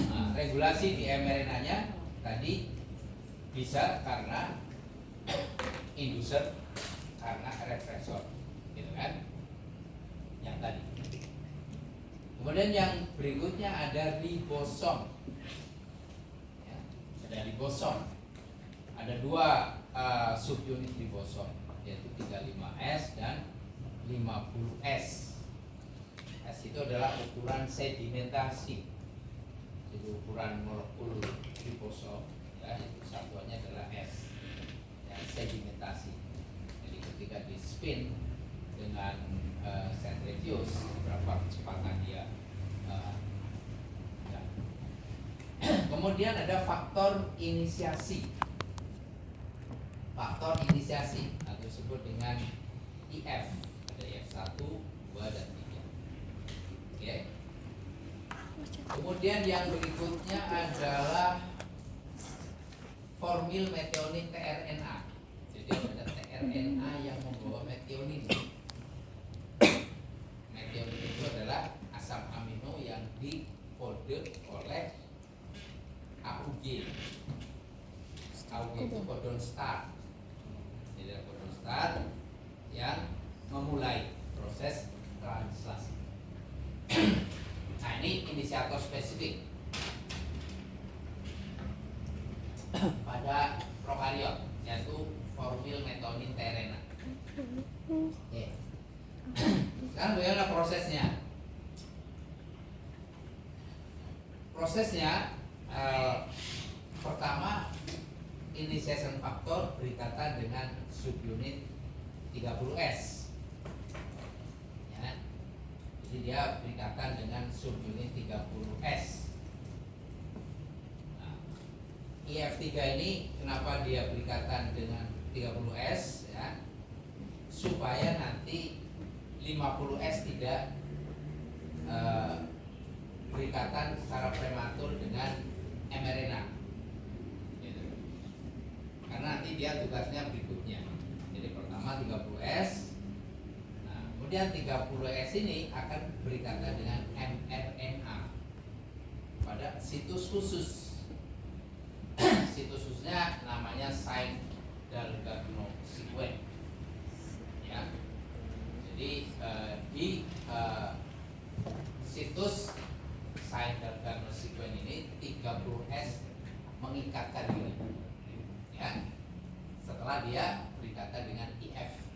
Nah, regulasi di mRNA-nya tadi bisa karena inducer, karena represor, gitu kan? Yang tadi. Kemudian yang berikutnya ada ribosom. Ya, ada ribosom. Ada 2 subunit ribosom, yaitu 35S dan 50S. S itu adalah ukuran sedimentasi. Jadi ukuran molekul ribosom, ya, itu satuannya adalah S, ya, sedimentasi. Jadi ketika di spin dengan sentrifuge, berapa kecepatan dia. Ya. Kemudian ada faktor inisiasi. Faktor inisiasi atau disebut dengan IF. Ada IF 1, 2, dan 3. Oke. Kemudian yang berikutnya adalah formil metionin tRNA. Jadi ada tRNA yang membawa metionin. Metionin itu adalah asam amino yang dikode oleh AUG. AUG itu codon start. Jadi ada codon start yang memulai proses translasi. inisiator spesifik pada prokariot, yaitu formil metonin terena. Oke. Sekarang bagaimana prosesnya? Prosesnya pertama, initiation factor berikatan dengan subunit 30S. Ya. Jadi dia berikatan dengan subunit 30S. Nah, IF3 ini kenapa dia berikatan dengan 30S ya? Supaya nanti 50S tidak berikatan secara prematur dengan mRNA gitu. Karena nanti dia tugasnya berikutnya. Jadi pertama 30S, nah, kemudian 30S ini akan berikatan dengan mRNA pada situs khusus. Situs khususnya namanya Saint-Dalgarno sequence ya. Jadi di situs Saint-Dalgarno sequence ini 30S mengikatkan diri ya, setelah dia berikatan dengan IF3.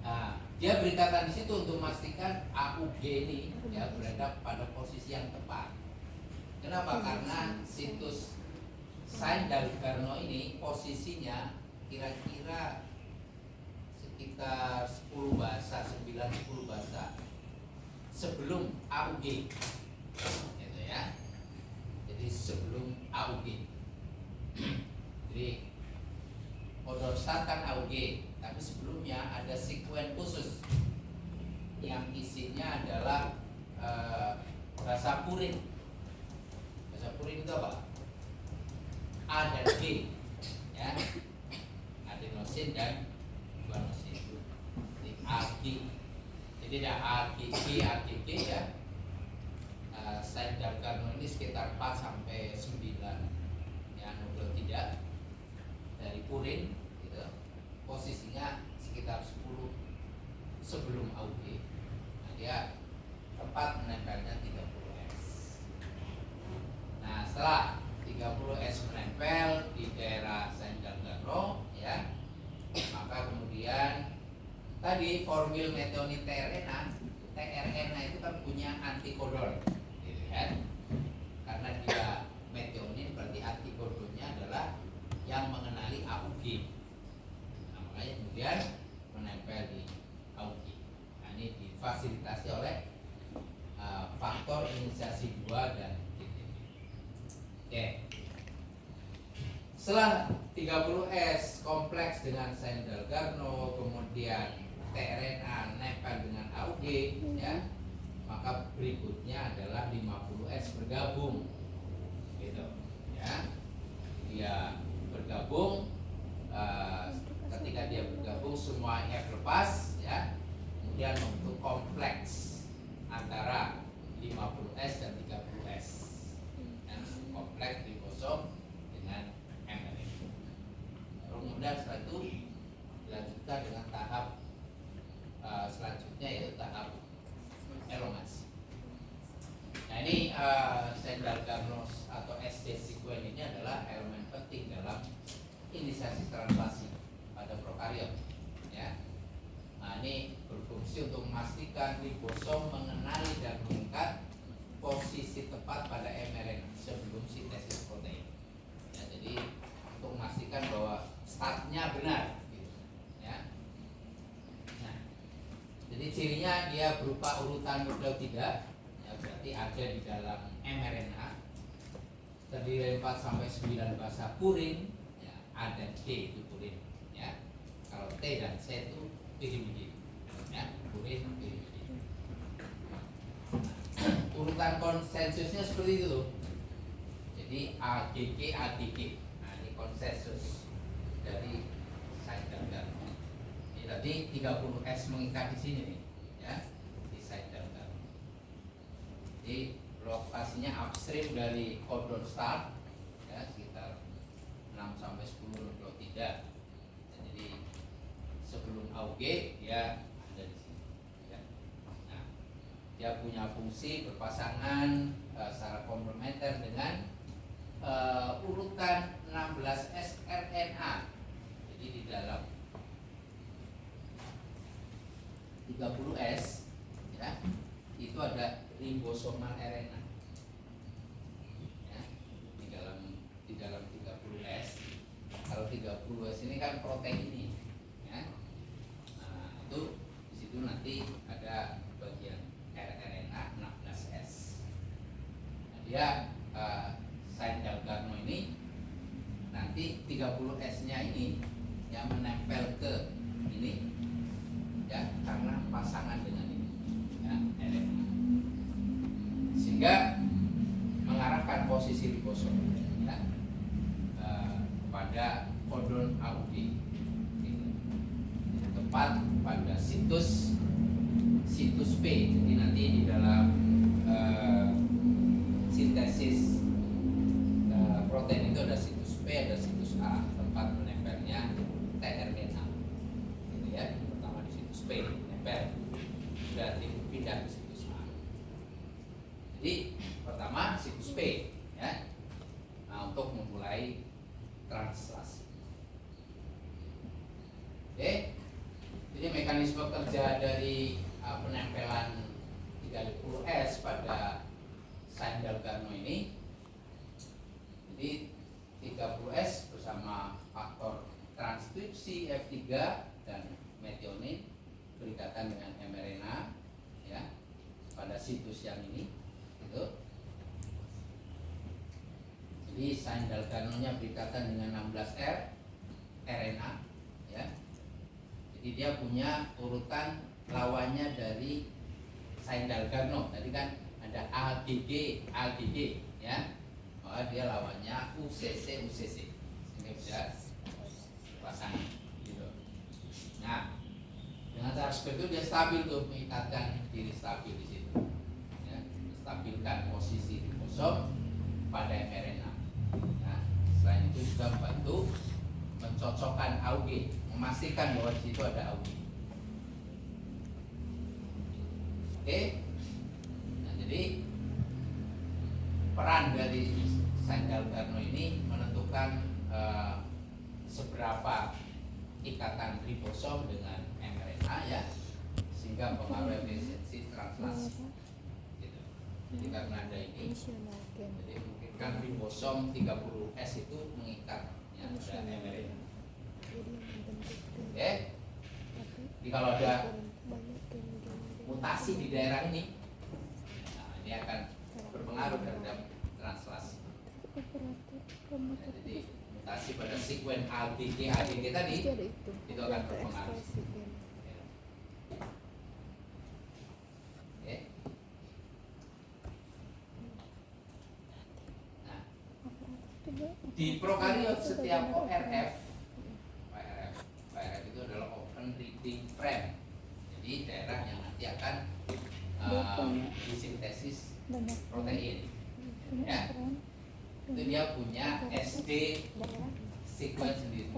Nah, dia berikatan di situ untuk memastikan AUG ini ya berada pada posisi yang tepat. Kenapa? Karena situs Saint-Dalgarno ini posisinya kira-kira sekitar 10 bahasa, 9-10 bahasa sebelum AUG gitu ya. Jadi sebelum AUG. Jadi odor start kan AUG, tapi sebelumnya ada sekuen khusus yang isinya adalah bahasa Purin. Bahasa Purin itu apa? A dan G ya, adenosin dan guanosin. Jadi AG. Jadi ada AGG, AGG ya. Saint-Dalgarno ini sekitar 4 sampai 9 ya, nukleotida dari purin gitu. Posisinya sekitar 10 sebelum AUG. Nah, dia tempat menempelnya 30S. Nah, setelah 30S menempel di daerah Saint-Dalgarno ya, maka kemudian tadi formil methionine tRNA itu kan punya antikodon gitu kan. Karena dia metionin berarti antikodonnya adalah yang mengenali AUG. Nah, makanya kemudian menempel di AUG. Nah, ini difasilitasi oleh faktor inisiasi 2 dan GTP. Oke. Setelah 30S kompleks dengan Saint-Dalgarno, kemudian tRNA nempel dengan AUG ya, maka berikutnya adalah 50S bergabung gitu ya. Dia bergabung, ketika dia bergabung semua F lepas ya, kemudian membentuk kompleks antara 50S dan 30S ya, kompleks ribosom dengan mRNA. Kemudian setelah itu dilanjutkan dengan tahap selanjutnya, yaitu tahap elongasi. Nah, ini Saint-Dalgarno atau SD sequence ini adalah elemen penting dalam inisiasi translasi pada prokariot ya. Nah, ini berfungsi untuk memastikan ribosom mengenali dan mengikat posisi tepat pada mRNA sebelum sintesis protein ya. Jadi untuk memastikan bahwa startnya benar gitu, ya. Nah, jadi cirinya dia berupa urutan nukleotida ya, berarti ada di dalam mRNA terdiri dari 4 sampai 9 basa purin ya, A dan D itu purin ya. Kalau T dan C itu pirimidin ya, purin pirimidin. Nah, urutan konsensusnya seperti itu tuh. Jadi AGG AGG. Nah, ini konsensus dari Saint-Dalgarno. Ini tadi 30S mengikat di sini nih ya, di Saint-Dalgarno. Jadi lokasinya upstream dari codon start ya, sekitar 6 sampai 10 nukleotida. Jadi sebelum AUG dia ada di sini ya. Nah, di dia punya fungsi berpasangan secara komplementer dengan urutan 16S RNA. Jadi di dalam 30S ya, itu ada ribosomal RNA. Ya, di dalam 30S. Kalau 30S ini kan protein ini, ya. Nah, itu di situ nanti ada bagian rRNA 16S. Nah, dia Sain Dalgarno ini nanti 30S-nya ini yang menempel ke ini ya, karena pasangan dengan ini ya, RNA, sehingga mengarahkan posisi ribosom ya, kepada kodon AUG gitu. Tepat pada situs P. Jadi nanti di dalam sintesis protein itu ada situs P, ada situs A, tempat menempelnya tRNA gitu ya. Pertama di situs P nempel, sudah pindah ke situs A. Jadi pertama situs P ya. Nah, untuk memulai translasi. Oke. Jadi mekanisme kerja dari penempelan 30S pada Sain Dalgarno ini. Jadi 30S bersama faktor transkripsi F3 dan metionin berikatan dengan mRNA ya pada situs yang ini gitu. Jadi Sain Dalgarno-nya berikatan dengan 16R RNA ya. Jadi dia punya urutan lawannya dari Sain Dalgarno. Tadi kan ada AGG ya. Maka dia lawannya UCC. Ini bisa pasang gitu. Nah, dengan cara seperti itu dia stabil tuh, mengikatkan diri stabil di situ. Ya, stabilkan posisi ribosom pada mRNA. Nah, selain itu juga membantu mencocokkan AUG, memastikan bahwa di situ ada AUG. Oke. Nah, jadi peran dari Sain Dalgarno ini menentukan seberapa ikatan ribosom dengan mRNA ya, sehingga mempengaruhi efisiensi translasi. Gitu. Jadi karena ada ini, jadi mungkin kan ribosom 30S itu mengikatnya pada mRNA. Oke. Jadi kalau ada mutasi di daerah ini, nah, ini akan berpengaruh terhadap translasi. Nah, jadi mutasi pada sekuen AGG tadi itu akan berpengaruh. Oke. Nah, di prokariot setiap ORF itu adalah open reading frame. Jadi daerah yang nanti akan disintesis protein. Ya, itu dia punya SD sequence sendiri.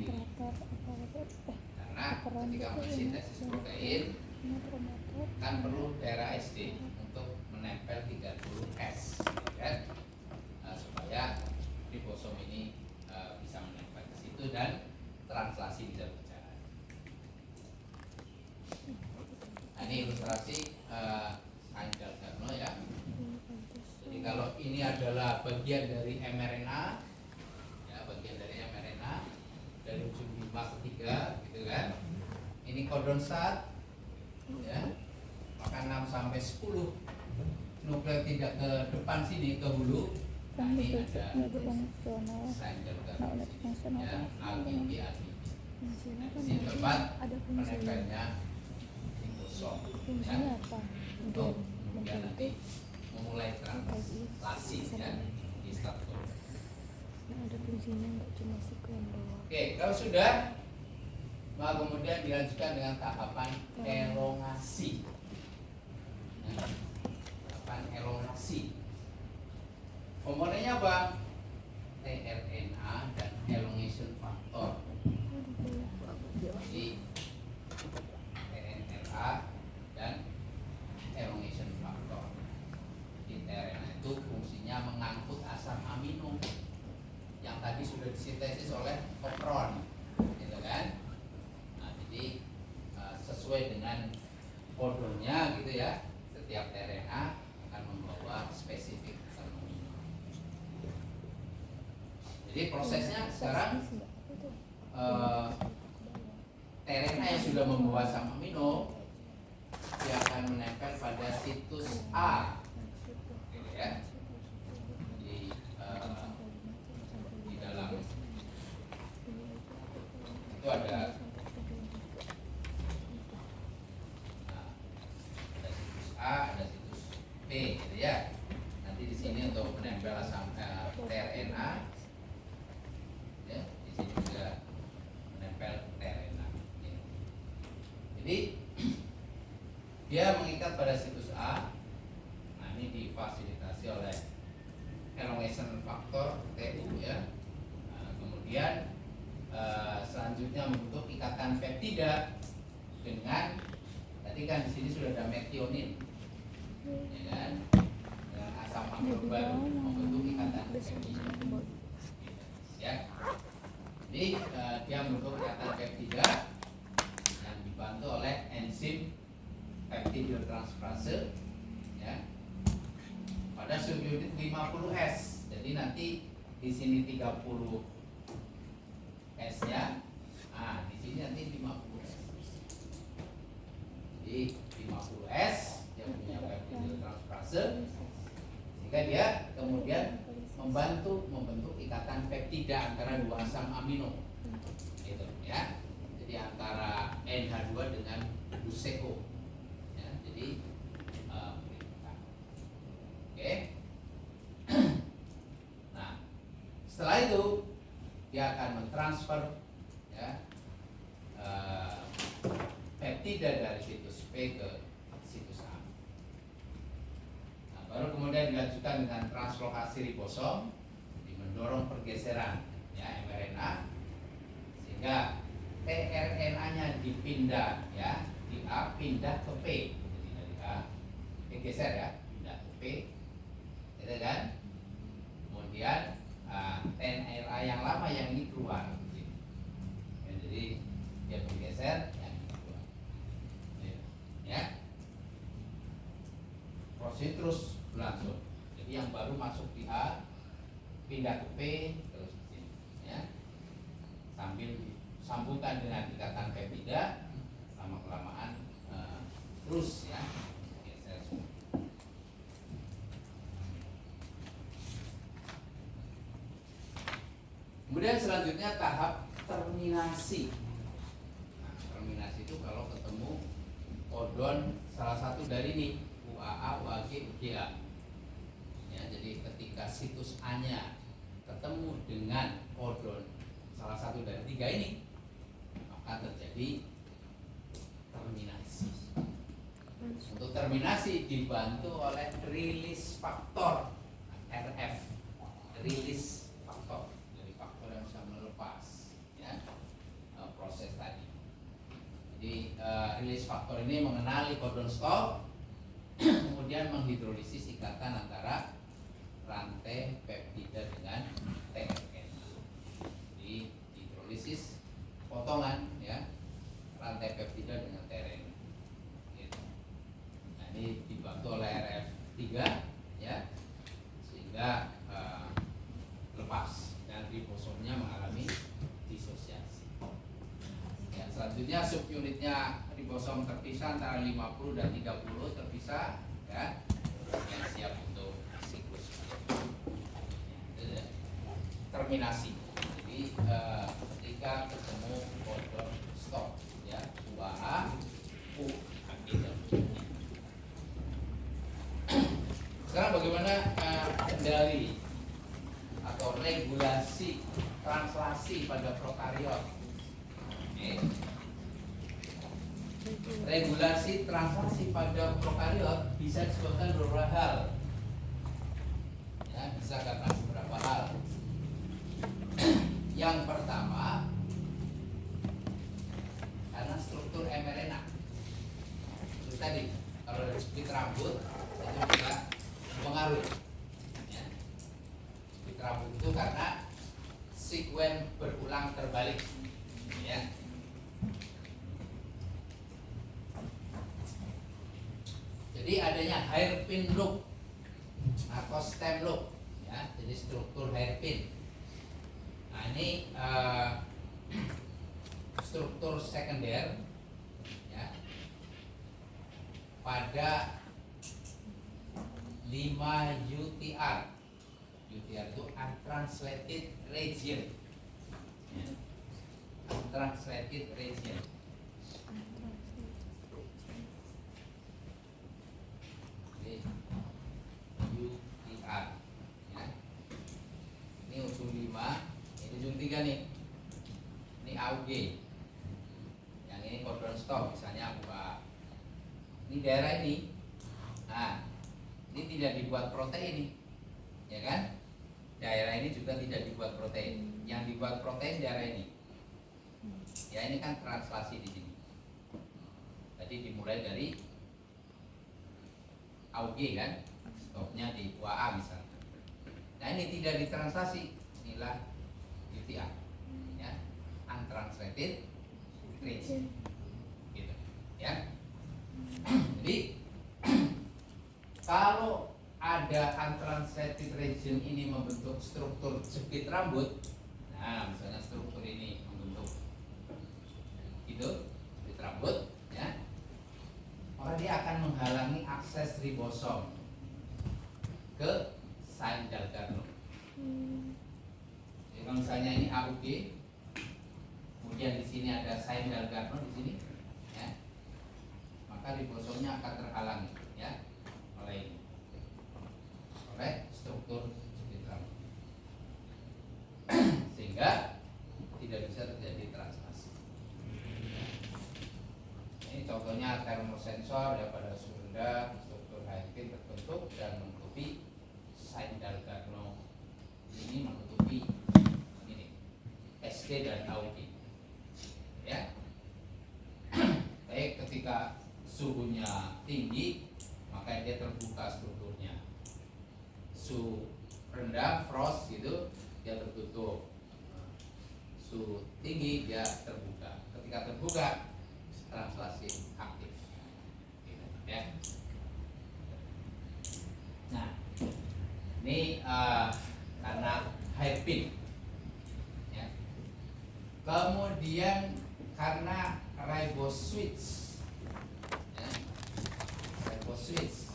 Karena ketika mensintesis protein kan perlu daerah SD untuk menempel 30S, kan? Supaya ribosom ini bisa menempel ke situ dan translasi bisa berjalan. Nah, ini ilustrasi Sain Dalgarno ya. Jadi kalau ini adalah bagian dari mRNA, ya bagian dari mRNA dari ujung 5 ke 3, gitu kan? Ini kodon start, ya. Maka 6 sampai 10 nukleotida ke depan sini ke hulu. Nah, ini ada Sain Dalgarno, ya, AGG. Nah, di sini tempat menempelnya ribosom, ya, untuk kemudian nanti memulai translasi ya di struktur. Ada fungsinya nggak cuma sekuen doang. Oke, kalau sudah, maka kemudian dilanjutkan dengan tahapan elongasi. Nah, tahapan elongasi. Komponennya apa? tRNA dan elongation factor. Jadi tRNA dan elongation factor. gitu ya. Setiap tRNA akan membawa spesifik asam amino. Jadi prosesnya sekarang tRNA yang sudah membawa asam amino dia akan menempel pada situs A, gitu ya. Di dalam itu ada situs A, ada situs B, gitu ya. Nanti di sini untuk menempel asam tRNA, ya, di sini juga menempel tRNA. Ya. Jadi dia mengikat pada situs A. Nah, ini difasilitasi oleh elongation factor TU ya. Nah, kemudian selanjutnya membentuk ikatan peptida dengan tadi kan di sini sudah ada metionin, ya kan? Dengan asam amino baru membentuk ikatan peptida. Ya. Jadi dia membentuk ikatan peptida yang dibantu oleh enzim peptidiotransferase ya pada subunit 50S. Jadi nanti di sini 30 S nya, nah di sini nanti 50S. Jadi 50S yang punya peptidiotransferase sehingga dia kemudian membantu membentuk ikatan peptida antara dua asam amino, gitu ya. Jadi antara NH2 dengan buceko. Jadi oke. Nah, setelah itu dia akan mentransfer ya peptida dari situs P ke situs A. Nah, baru kemudian dilanjutkan dengan translokasi ribosom, mendorong pergeseran ya mRNA sehingga tRNA-nya dipindah ya di A pindah ke P. Geser ya, pindah ke P, gitu kan? Kemudian tRNA yang lama yang ini keluar, gitu. Ya, jadi dia bergeser, yang ini keluar, ya. Proses terus berlangsung. Jadi yang baru masuk di A, pindah ke P, terus ke sini, ya. Sambil sambungkan dengan ikatan peptida, lama kelamaan terus ya. Kemudian selanjutnya tahap terminasi. Nah, terminasi itu kalau ketemu kodon salah satu dari ini UAA, UAG, UGA. Ya, jadi ketika situs A-nya ketemu dengan kodon salah satu dari tiga ini, maka terjadi terminasi. Untuk terminasi dibantu oleh release faktor RF, release faktor. Proses tadi. Jadi release faktor ini mengenali kodon stop, kemudian menghidrolisis ikatan antara rantai peptida dengan tRNA. Jadi hidrolisis potongan ya rantai peptida dengan tRNA. Gitu. Nah, ini dibantu oleh RF3 ya sehingga lepas dan ribosomnya mengalami disosiasi. Selanjutnya subunitnya ribosom terpisah antara 50 dan 30 terpisah ya yang siap untuk siklus terminasi. Jadi ketika ketemu kodon stop ya UAA, sekarang bagaimana kendali atau regulasi translasi pada prokariot? Regulasi translasi pada prokariot bisa disebabkan beberapa hal. Ya, bisa karena beberapa hal. Yang pertama, karena struktur mRNA. Itu tadi, kalau dari jepit rambut itu bisa mempengaruhi. Ya. Jepit rambut itu karena sekuen berulang terbalik. Ya. Jadi adanya hairpin loop atau stem loop, ya, jadi struktur hairpin. Nah ini struktur sekunder, ya, pada 5 UTR. UTR itu untranslated region, ya. Untranslated region. UTR, ya. Ini ujung 5, ini ujung 3 nih. Ini AUG. Yang ini codon stop, misalnya apa? Ini daerah ini. Nah, ini tidak dibuat protein, ya kan? Daerah ini juga tidak dibuat protein. Yang dibuat protein daerah ini. Ya, ini kan translasi di sini. Tadi dimulai dari AUG kan? Stopnya di UAA misalnya. Nah ini tidak ditranslasi, inilah UTR, ya, untranslated region, gitu, ya. Jadi kalau ada untranslated region ini membentuk struktur jepit rambut, nah misalnya struktur ini membentuk itu jepit rambut, ya, maka dia akan menghalangi akses ribosom ke Sain Dalgarno. Jadi kalau misalnya ini AUG, kemudian di sini ada Sain Dalgarno di sini, ya, maka ribosomnya akan terhalangi, ya, oleh struktur jepit rambut, sehingga tidak bisa terjadi translasi. Ini contohnya termosensor, ya, pada sumber struktur hairpin terbentuk dan menutupi Sain Dalgarno ini, menutupi ini SD dan AUG, ya. Baik, ketika suhunya tinggi maka dia terbuka strukturnya. Suhu rendah, frost gitu, dia tertutup. Suhu tinggi dia terbuka. Ketika terbuka, translasi aktif, ya. Nah, ini karena hairpin, ya. Kemudian karena riboswitch, ya, riboswitch.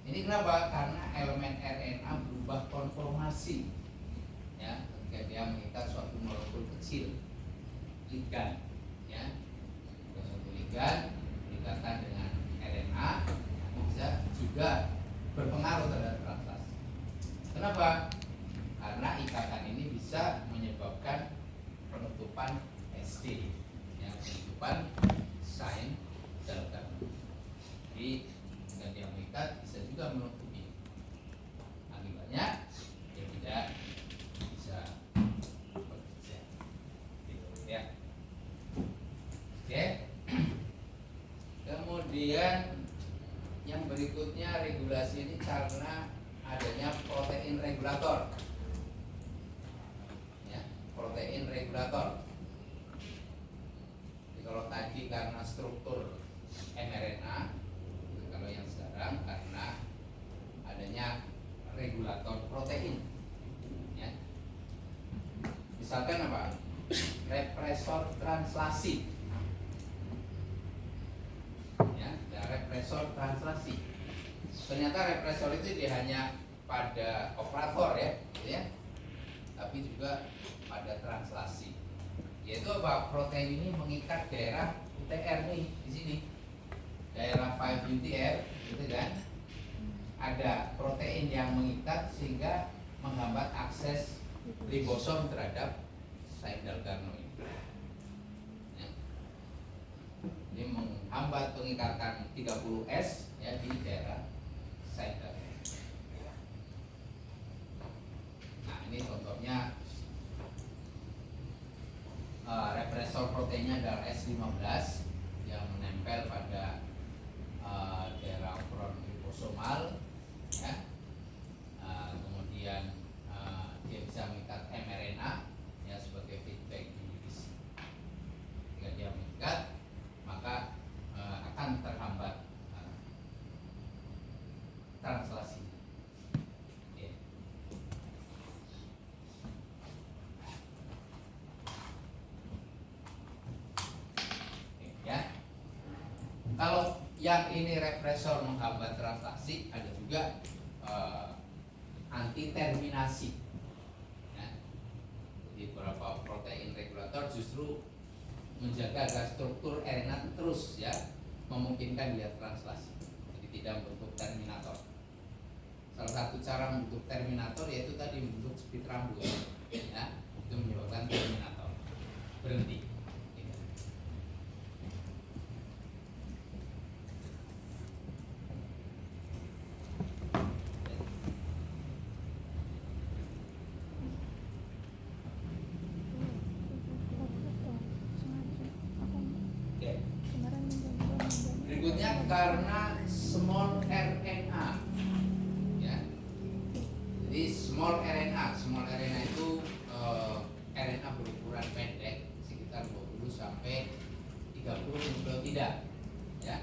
Ini kenapa? Karena elemen RNA berubah konformasi, ya, ketika dia mengikat suatu molekul kecil, ligan, ya, suatu ligan berikatan dengan RNA bisa juga berpengaruh terhadap translasi. Kenapa? Karena ikatan ini bisa menyebabkan penutupan SD, ya, penutupan Sain Dalgarno. Jadi jika dia mengikat bisa juga menutupi. Akibatnya dia tidak bisa bekerja, gitu, ya. Oke. Kemudian yang berikutnya regulasi ini karena adanya protein regulator, ya, protein regulator. Jadi kalau tadi karena struktur mRNA, kalau yang sekarang karena adanya regulator protein, ya. Misalkan apa? Represor translasi, ya, ada represor translasi. Ternyata represor itu dia hanya pada operator, ya, gitu, ya, tapi juga pada translasi. Yaitu apa? Protein ini mengikat daerah UTR nih di sini, daerah 5 UTR, gitu kan? Ada protein yang mengikat sehingga menghambat akses ribosom terhadap Sain Dalgarno ini. Ya. Ini menghambat pengikatan 30S, ya, di daerah Sain Dalgarno. Nah, ini contohnya represor proteinnya adalah S15 yang menempel pada daerah operon ribosomal, ya. Kemudian dia bisa mengikat mRNA, ya, sebagai feedback inhibisi. Jika dia mengikat, maka akan terhambat translasi. Oke. Oke, ya. Kalau yang ini represor menghambat translasi, ada juga anti terminasi. Ya. Jadi beberapa protein regulator justru menjaga agar struktur RNA terus ya memungkinkan dia translasi. Jadi tidak membentuk terminator. Salah satu cara membentuk terminator yaitu tadi membentuk speed rambut. Ya, itu menyebabkan terminator berhenti. Berikutnya karena small RNA, ya. Jadi small RNA itu RNA berukuran pendek sekitar 20 sampai 30 nukleotida, ya.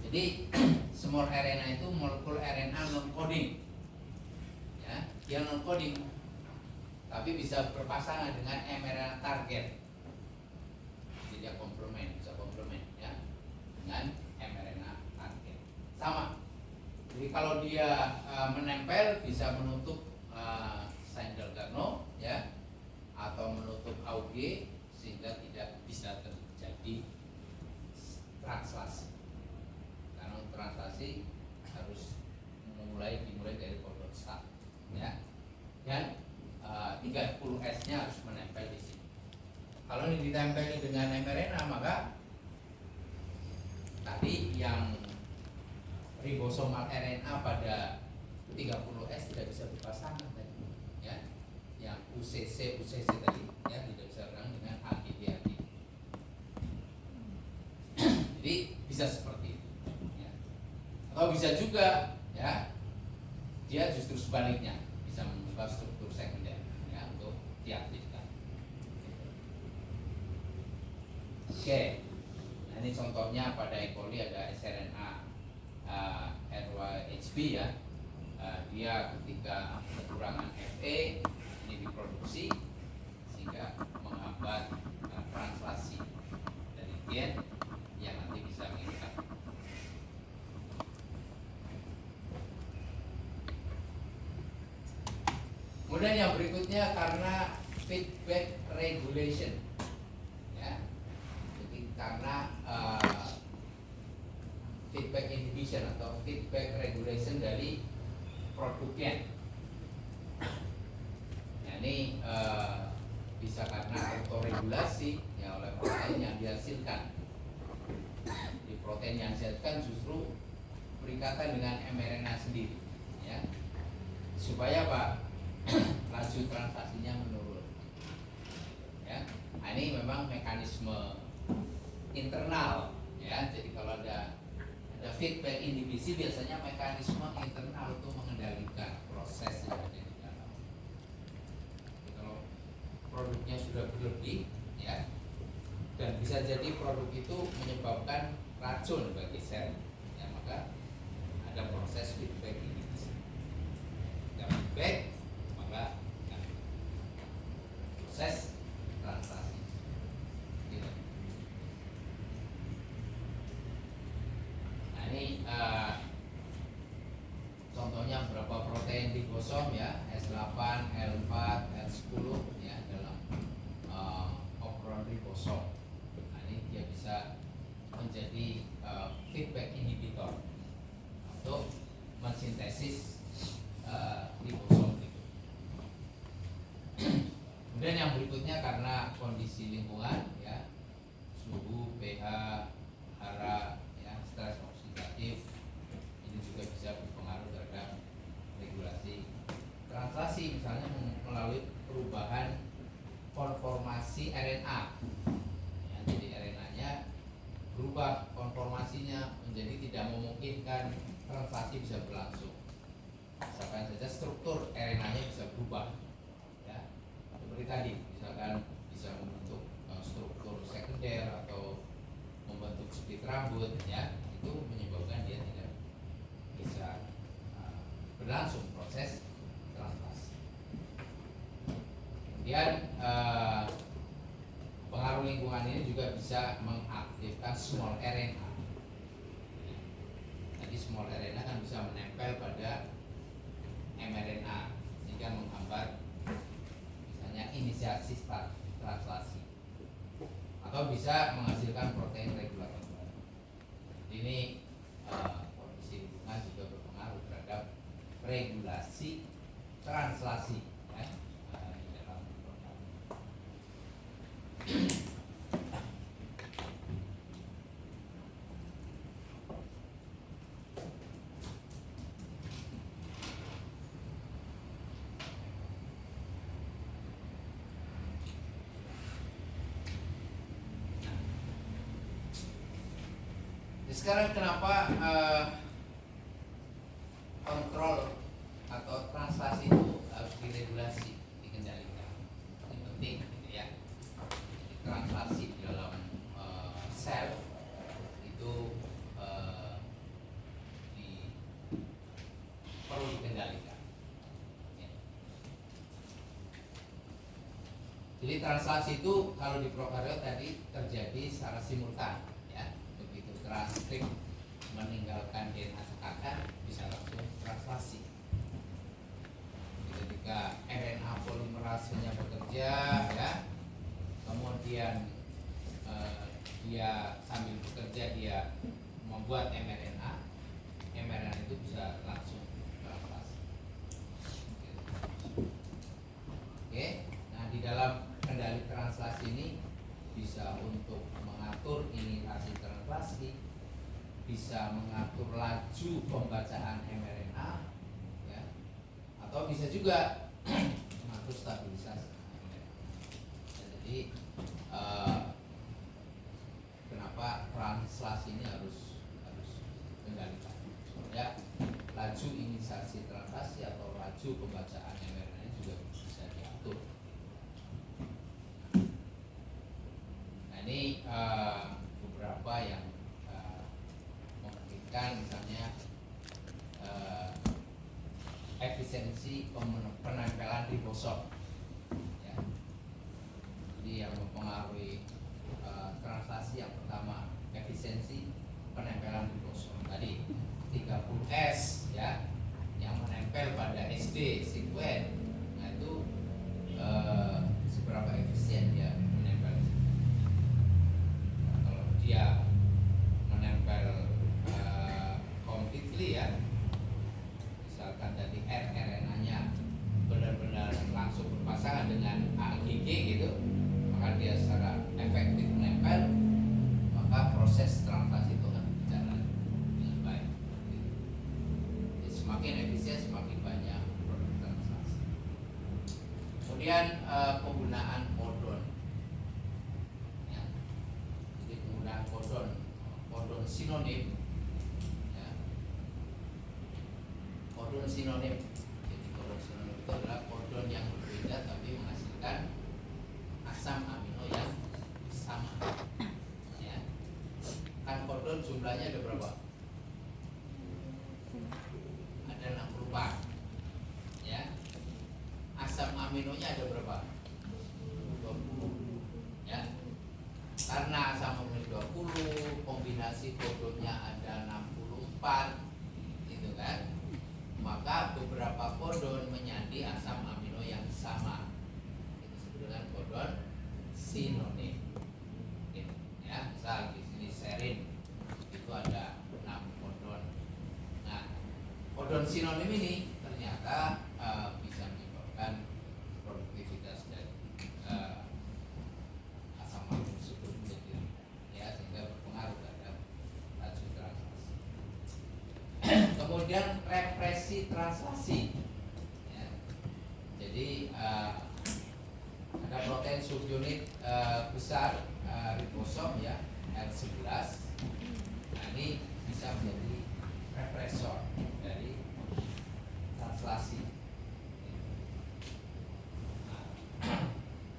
Jadi small RNA itu molekul RNA non coding, ya. Dia non coding, tapi bisa berpasangan dengan mRNA target. Dia bisa komplement ya dengan mRNA target sama. Jadi kalau dia menempel bisa menutup Sandel-Carnot ya atau menutup Auger sehingga tidak bisa terjadi translasi. Karena translasi harus dimulai dari pondok start ya. Dan 30S-nya harus menempel di sini. Kalau ini ditempeli dengan mRNA maka tadi yang ribosomal RNA pada 30S tidak bisa berpasangan tadi, ya. Yang UCC tadi ya tidak bisa berpasangan dengan AGD. Jadi bisa seperti itu, ya. Atau bisa juga ya dia justru sebaliknya bisa membuka struktur sekunder ya untuk diaktifkan. Oke, nah ini contohnya pada E. coli ada sRNA RYHB ya. Dia ketika kekurangan Fe ini diproduksi sehingga menghambat translasi dari gen yang nanti bisa mengikat. Kemudian yang berikutnya karena feedback regulation. Karena feedback inhibition atau feedback regulation dari produknya. Nah, ini bisa karena autoregulasi ya oleh protein yang dihasilkan. Di protein yang dihasilkan justru berikatan dengan mRNA sendiri, ya, supaya apa? Laju translasinya menurun. Ya, nah, ini memang mekanisme internal ya. Jadi kalau ada feedback inhibisi biasanya mekanisme internal untuk mengendalikan proses yang ada di dalam. Jadi kalau produknya sudah berlebih ya dan bisa jadi produk itu menyebabkan racun bagi sel ya, maka ada proses feedback inhibisi. Ada feedback maka proses translasi. Ini contohnya beberapa protein ribosom ya, S8, L4, L10 ya dalam okron ribosom. Nah, ini dia bisa menjadi feedback inhibitor untuk mensintesis ribosom itu. Kemudian yang berikutnya karena kondisi lingkungan ya, suhu, pH, hara, ya, stres oksidatif, ini juga bisa berpengaruh terhadap regulasi translasi, misalnya melalui perubahan konformasi RNA. Ya, jadi RNA-nya berubah konformasinya menjadi tidak memungkinkan translasi bisa berlangsung. Misalkan saja struktur RNA-nya bisa berubah. Ya, seperti tadi, misalkan bisa membentuk struktur sekunder atau membentuk speed rambut, ya, itu menyebabkan dia langsung proses translasi. Kemudian pengaruh lingkungan ini juga bisa mengaktifkan small RNA. Jadi small RNA kan bisa menempel pada mRNA sehingga menghambat misalnya inisiasi translasi, atau bisa menghasilkan protein regulator baru. Ini kondisi lingkungan juga berpengaruh terhadap regulasi translasi ya, di dalam program. Sekarang kenapa kontrol atau translasi itu harus diregulasi, dikendalikan? Ini penting gitu ya. Jadi translasi di dalam sel itu perlu dikendalikan. Ya. Jadi translasi itu kalau di prokariot tadi terjadi secara simultan. Transkrip meninggalkan DNA tekanan bisa langsung translasi. Ketika RNA polimerasenya bekerja, ya, kemudian dia sambil bekerja dia membuat mRNA, mRNA itu bisa langsung translasi. Oke, nah di dalam kendali translasi ini bisa untuk mengatur imitasi translasi, bisa mengatur laju pembacaan mRNA, ya, atau bisa juga mengatur stabilisasi mRNA. Jadi kenapa translasi ini harus kendalikan supaya laju imitasi translasi atau laju pembacaan mRNA ini juga bisa diatur. Ini beberapa yang memungkinkan misalnya efisiensi penempelan ribosom, ya. Jadi yang mempengaruhi translasi yang pertama efisiensi penempelan ribosom tadi 30S ya, yang menempel pada SD sekuen. Nah itu seberapa efisien dia menempel. Dia menempel completely ya, misalkan tadi rRNA-nya benar-benar langsung berpasangan dengan AGG gitu, maka dia secara efektif menempel, maka proses translasi itu akan berjalan dengan baik. Jadi semakin efisien semakin banyak produk translasi. Kemudian penggunaan kodon. Kodon sinonim, ya. Kodon sinonim. Jadi kodon sinonim itu adalah kodon yang berbeda tapi menghasilkan asam amino yang sama. Ya. Kan kodon jumlahnya ada berapa? Ada 64. Ya. Asam aminonya ada berapa? 20. Ya. Karena asam amino 20, kombinasi kodonnya ada 64, gitu kan? Maka beberapa kodon menyandi asam amino yang sama. Itu disebut dengan kodon sinonim. Gitu, ya, misal di sini serin itu ada 6 kodon. Nah, kodon sinonim ini ternyata bisa menyebabkan produktivitas dari asam amino tersebut menjadi ya, sehingga berpengaruh terhadap laju translasi. Kemudian represi translasi, ya. Jadi ada protein subunit besar ribosom ya, R11. Nah ini bisa menjadi represor dari translasi. Nah,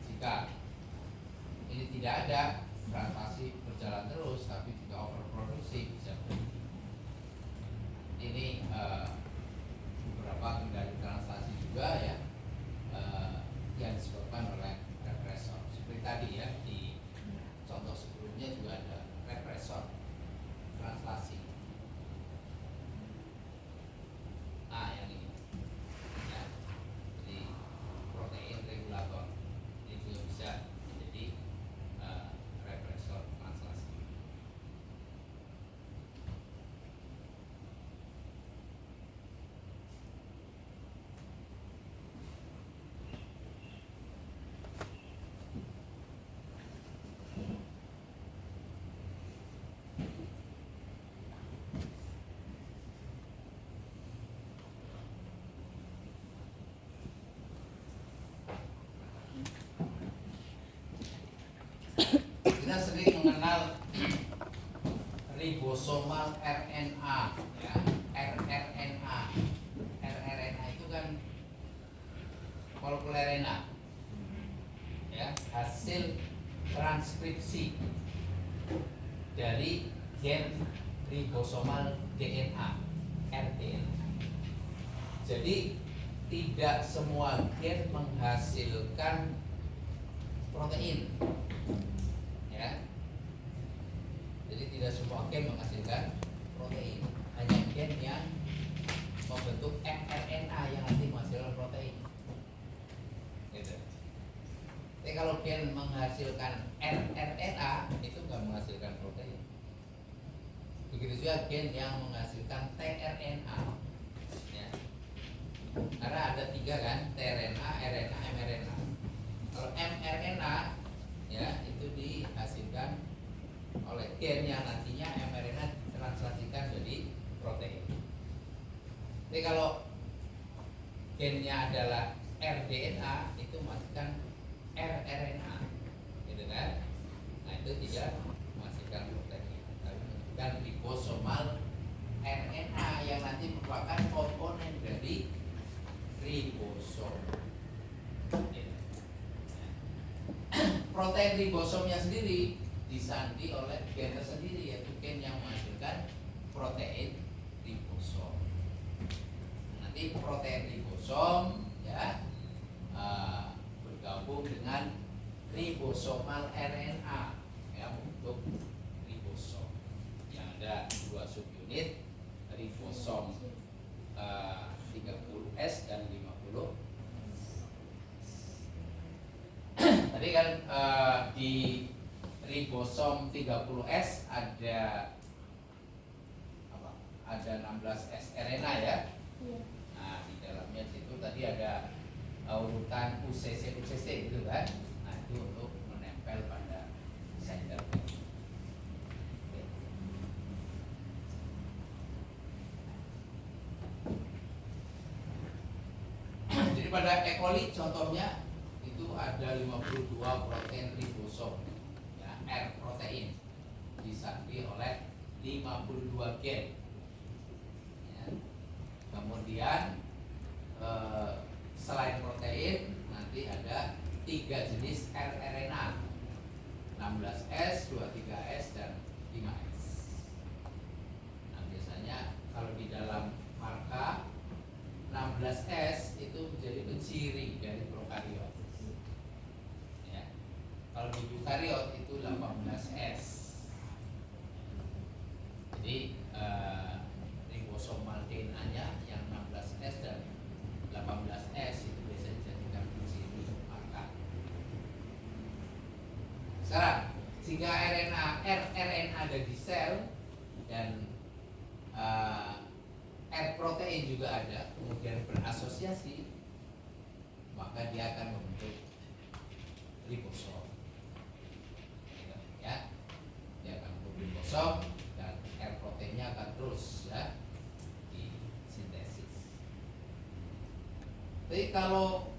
jika ini tidak ada, translasi berjalan terus tapi juga overproduksi bisa berhenti. Ini beberapa sering mengenal ribosomal RNA, ya, rRNA. rRNA itu kan molekuler RNA, ya, hasil transkripsi dari gen ribosomal DNA, rDNA. Jadi tidak semua gen menghasilkan protein, ya. Jadi tidak semua gen menghasilkan protein, hanya gen yang membentuk mRNA yang nanti menghasilkan protein. Gitu. Tapi kalau gen menghasilkan rRNA itu nggak menghasilkan protein. Begitu juga gen yang menghasilkan tRNA, ya. Karena ada 3 kan, tRNA, RNA, mRNA. Kalau mRNA, ya, itu dihasilkan oleh gen yang nantinya mRNA ditranslasikan jadi protein. Jadi kalau gennya adalah rDNA, itu menghasilkan rRNA, gitu kan? Nah, itu tidak menghasilkan protein, tapi menghasilkan ribosomal RNA yang nanti merupakan komponen dari ribosom. Gitu. Protein ribosomnya sendiri disandi oleh gen tersendiri, yaitu gen yang menghasilkan protein ribosom. Nanti protein ribosom, ya, bergabung dengan ribosomal RNA, ya, untuk ribosom yang ada 2 subunit, ribosom 30S dan 50. Tadi kan di ribosom 30S ada apa? Ada 16S RNA, ya. Iya. Nah, di dalamnya situ tadi ada urutan UCC gitu kan. Nah, itu untuk menempel pada sender. Jadi pada E. coli contohnya itu ada 52 protein ribosom, ya, R protein disandi oleh 52 gen, ya. Kemudian selain protein nanti ada 3 jenis rRNA, 16S, 23S, dan 5S. Nah, biasanya kalau di dalam marka 16S itu menjadi penciri dari prokariot, ya. Kalau di eukariot itu 18S. Jadi ribosomal DNA-nya yang 16S dan 18S itu biasanya dijadikan penciri marka. Sekarang jika rRNA ada di sel dan R protein juga ada, kemudian berasosiasi, maka dia akan membentuk ribosom, ya. Dia akan membentuk ribosom dan R proteinnya akan terus, ya, disintesis. Tapi kalau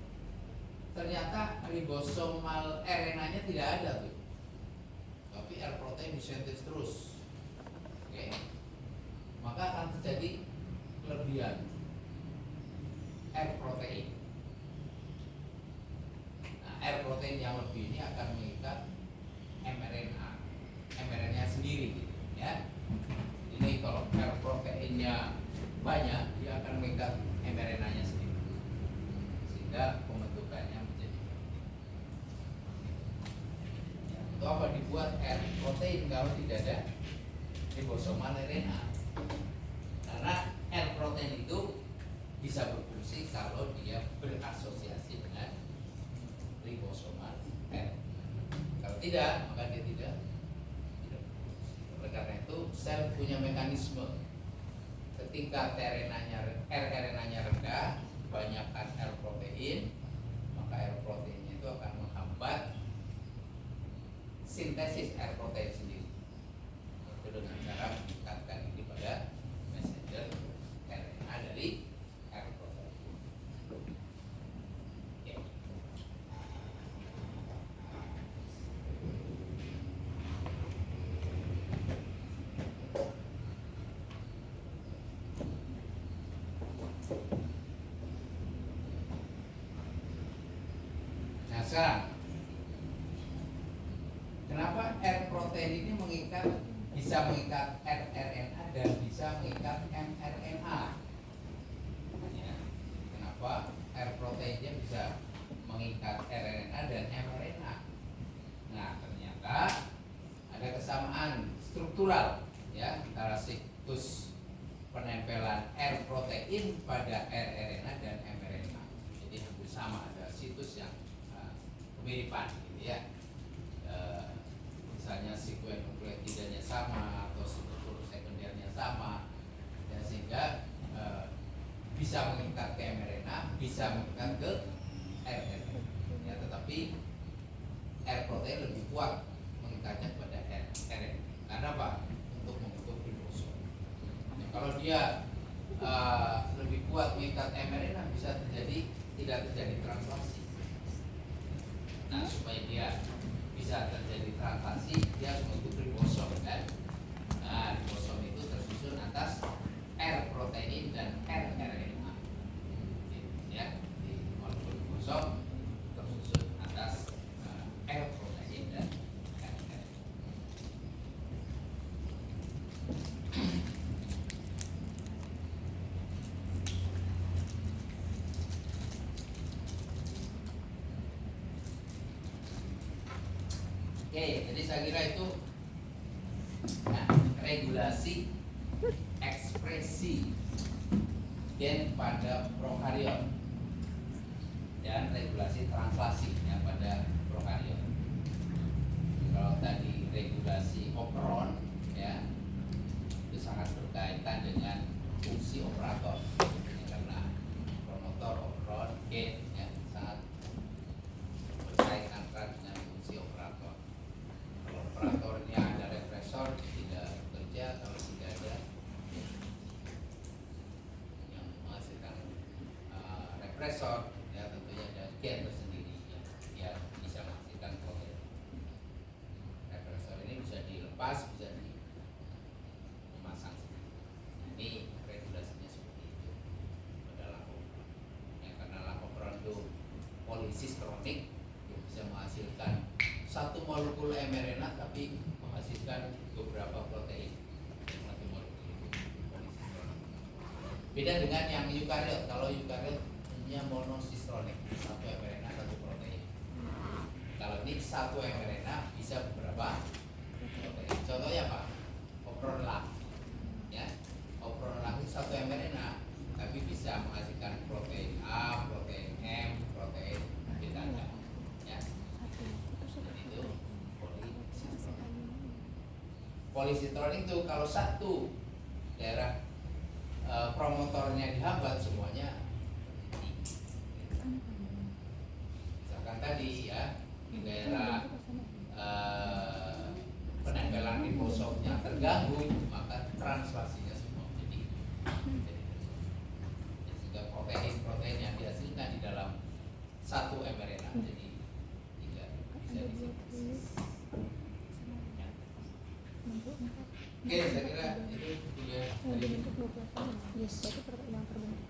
ternyata ribosomal RNA-nya tidak ada tuh, tapi R protein disintesis terus, oke, maka akan terjadi kelebihan R protein. Nah, R protein yang lebih ini akan mengikat mRNA sendiri, gitu, ya. Ini kalau R proteinnya banyak, dia akan mengikat mRNA-nya sendiri, sehingga pembentukannya menjadi, ya. Untuk apa dibuat R protein kalau tidak ada ribosomal RNA? Karena R protein itu bisa berfungsi kalau dia berasosiasi dengan ribosomal R. Kalau tidak, maka dia tidak berfungsi. Oleh karena itu, sel punya mekanisme. Ketika rRNA-nya rendah, banyakkan R protein, maka R proteinnya itu akan menghambat sintesis R protein sendiri. Itu dengan cara meningkatkan ini pada messenger RNA dari R protein. Ya. bisa mengikat mRNA. Ya. Kenapa? R proteinnya bisa mengikat RNA dan mRNA. Nah, ternyata ada kesamaan struktural ya antara situs penempelan R protein pada rRNA dan mRNA. Jadi hampir sama, ada situs yang kemiripan gitu ya. Misalnya sekuen nukleotidanya sama atau struktur sekundernya sama, ya, sehingga bisa mengikat ke mRNA, bisa mengikat ke rRNA. Ya, tetapi R protein lebih kuat mengikatnya kepada rRNA. Karena apa? Untuk membentuk ribosom. Ya, kalau dia lebih kuat mengikat mRNA, bisa tidak terjadi translasi. Nah, supaya dia bisa terjadi translasi, dia harus membentuk ribosom kan. Nah, ribosom itu tersusun atas R protein dan rRNA. Ya, di molekul ribosom tersusun atas R protein dan rRNA. Oke, jadi saya kira itu regulasi ekspresi gen pada prokariot dan regulasi translasi ya pada prokariot. Kalau tadi regulasi operon ya itu sangat berkaitan dengan fungsi operator ya, karena promotor, operon, gen ya sangat berkaitan dengan fungsi operator. Kalau operatornya ada represor tidak bekerja, kalau tidak ada yang menghasilkan represor ya tentunya ada gen tersendiri yang bisa menghasilkan protein. Represor ini bisa dilepas, bisa dimasang sendiri. Ini regulasinya seperti itu pada lakopron. Ya, karena lakopron itu polisistronik, bisa menghasilkan satu molekul mRNA tapi menghasilkan beberapa protein. Satu molekul polisistronik. Beda dengan yang eukariot. Kalau eukariot punya monosistronik, satu mRNA satu protein. Kalau ini satu mRNA bisa beberapa protein. Contohnya apa? Opron lang. Ya, opron lang itu satu mRNA tapi bisa menghasilkan protein A, protein M, protein beta. Ya. Jadi itu polisistronik itu kalau satu daerah promotornya dihambat semuanya mati. Misalkan tadi ya di daerah penempelan ribosomnya terganggu, maka translasinya semua jadi sehingga protein yang dihasilkan di dalam satu mRNA jadi tidak bisa disintesis. Oke, saya kira itu juga dari Yes, itu yang terbentuk.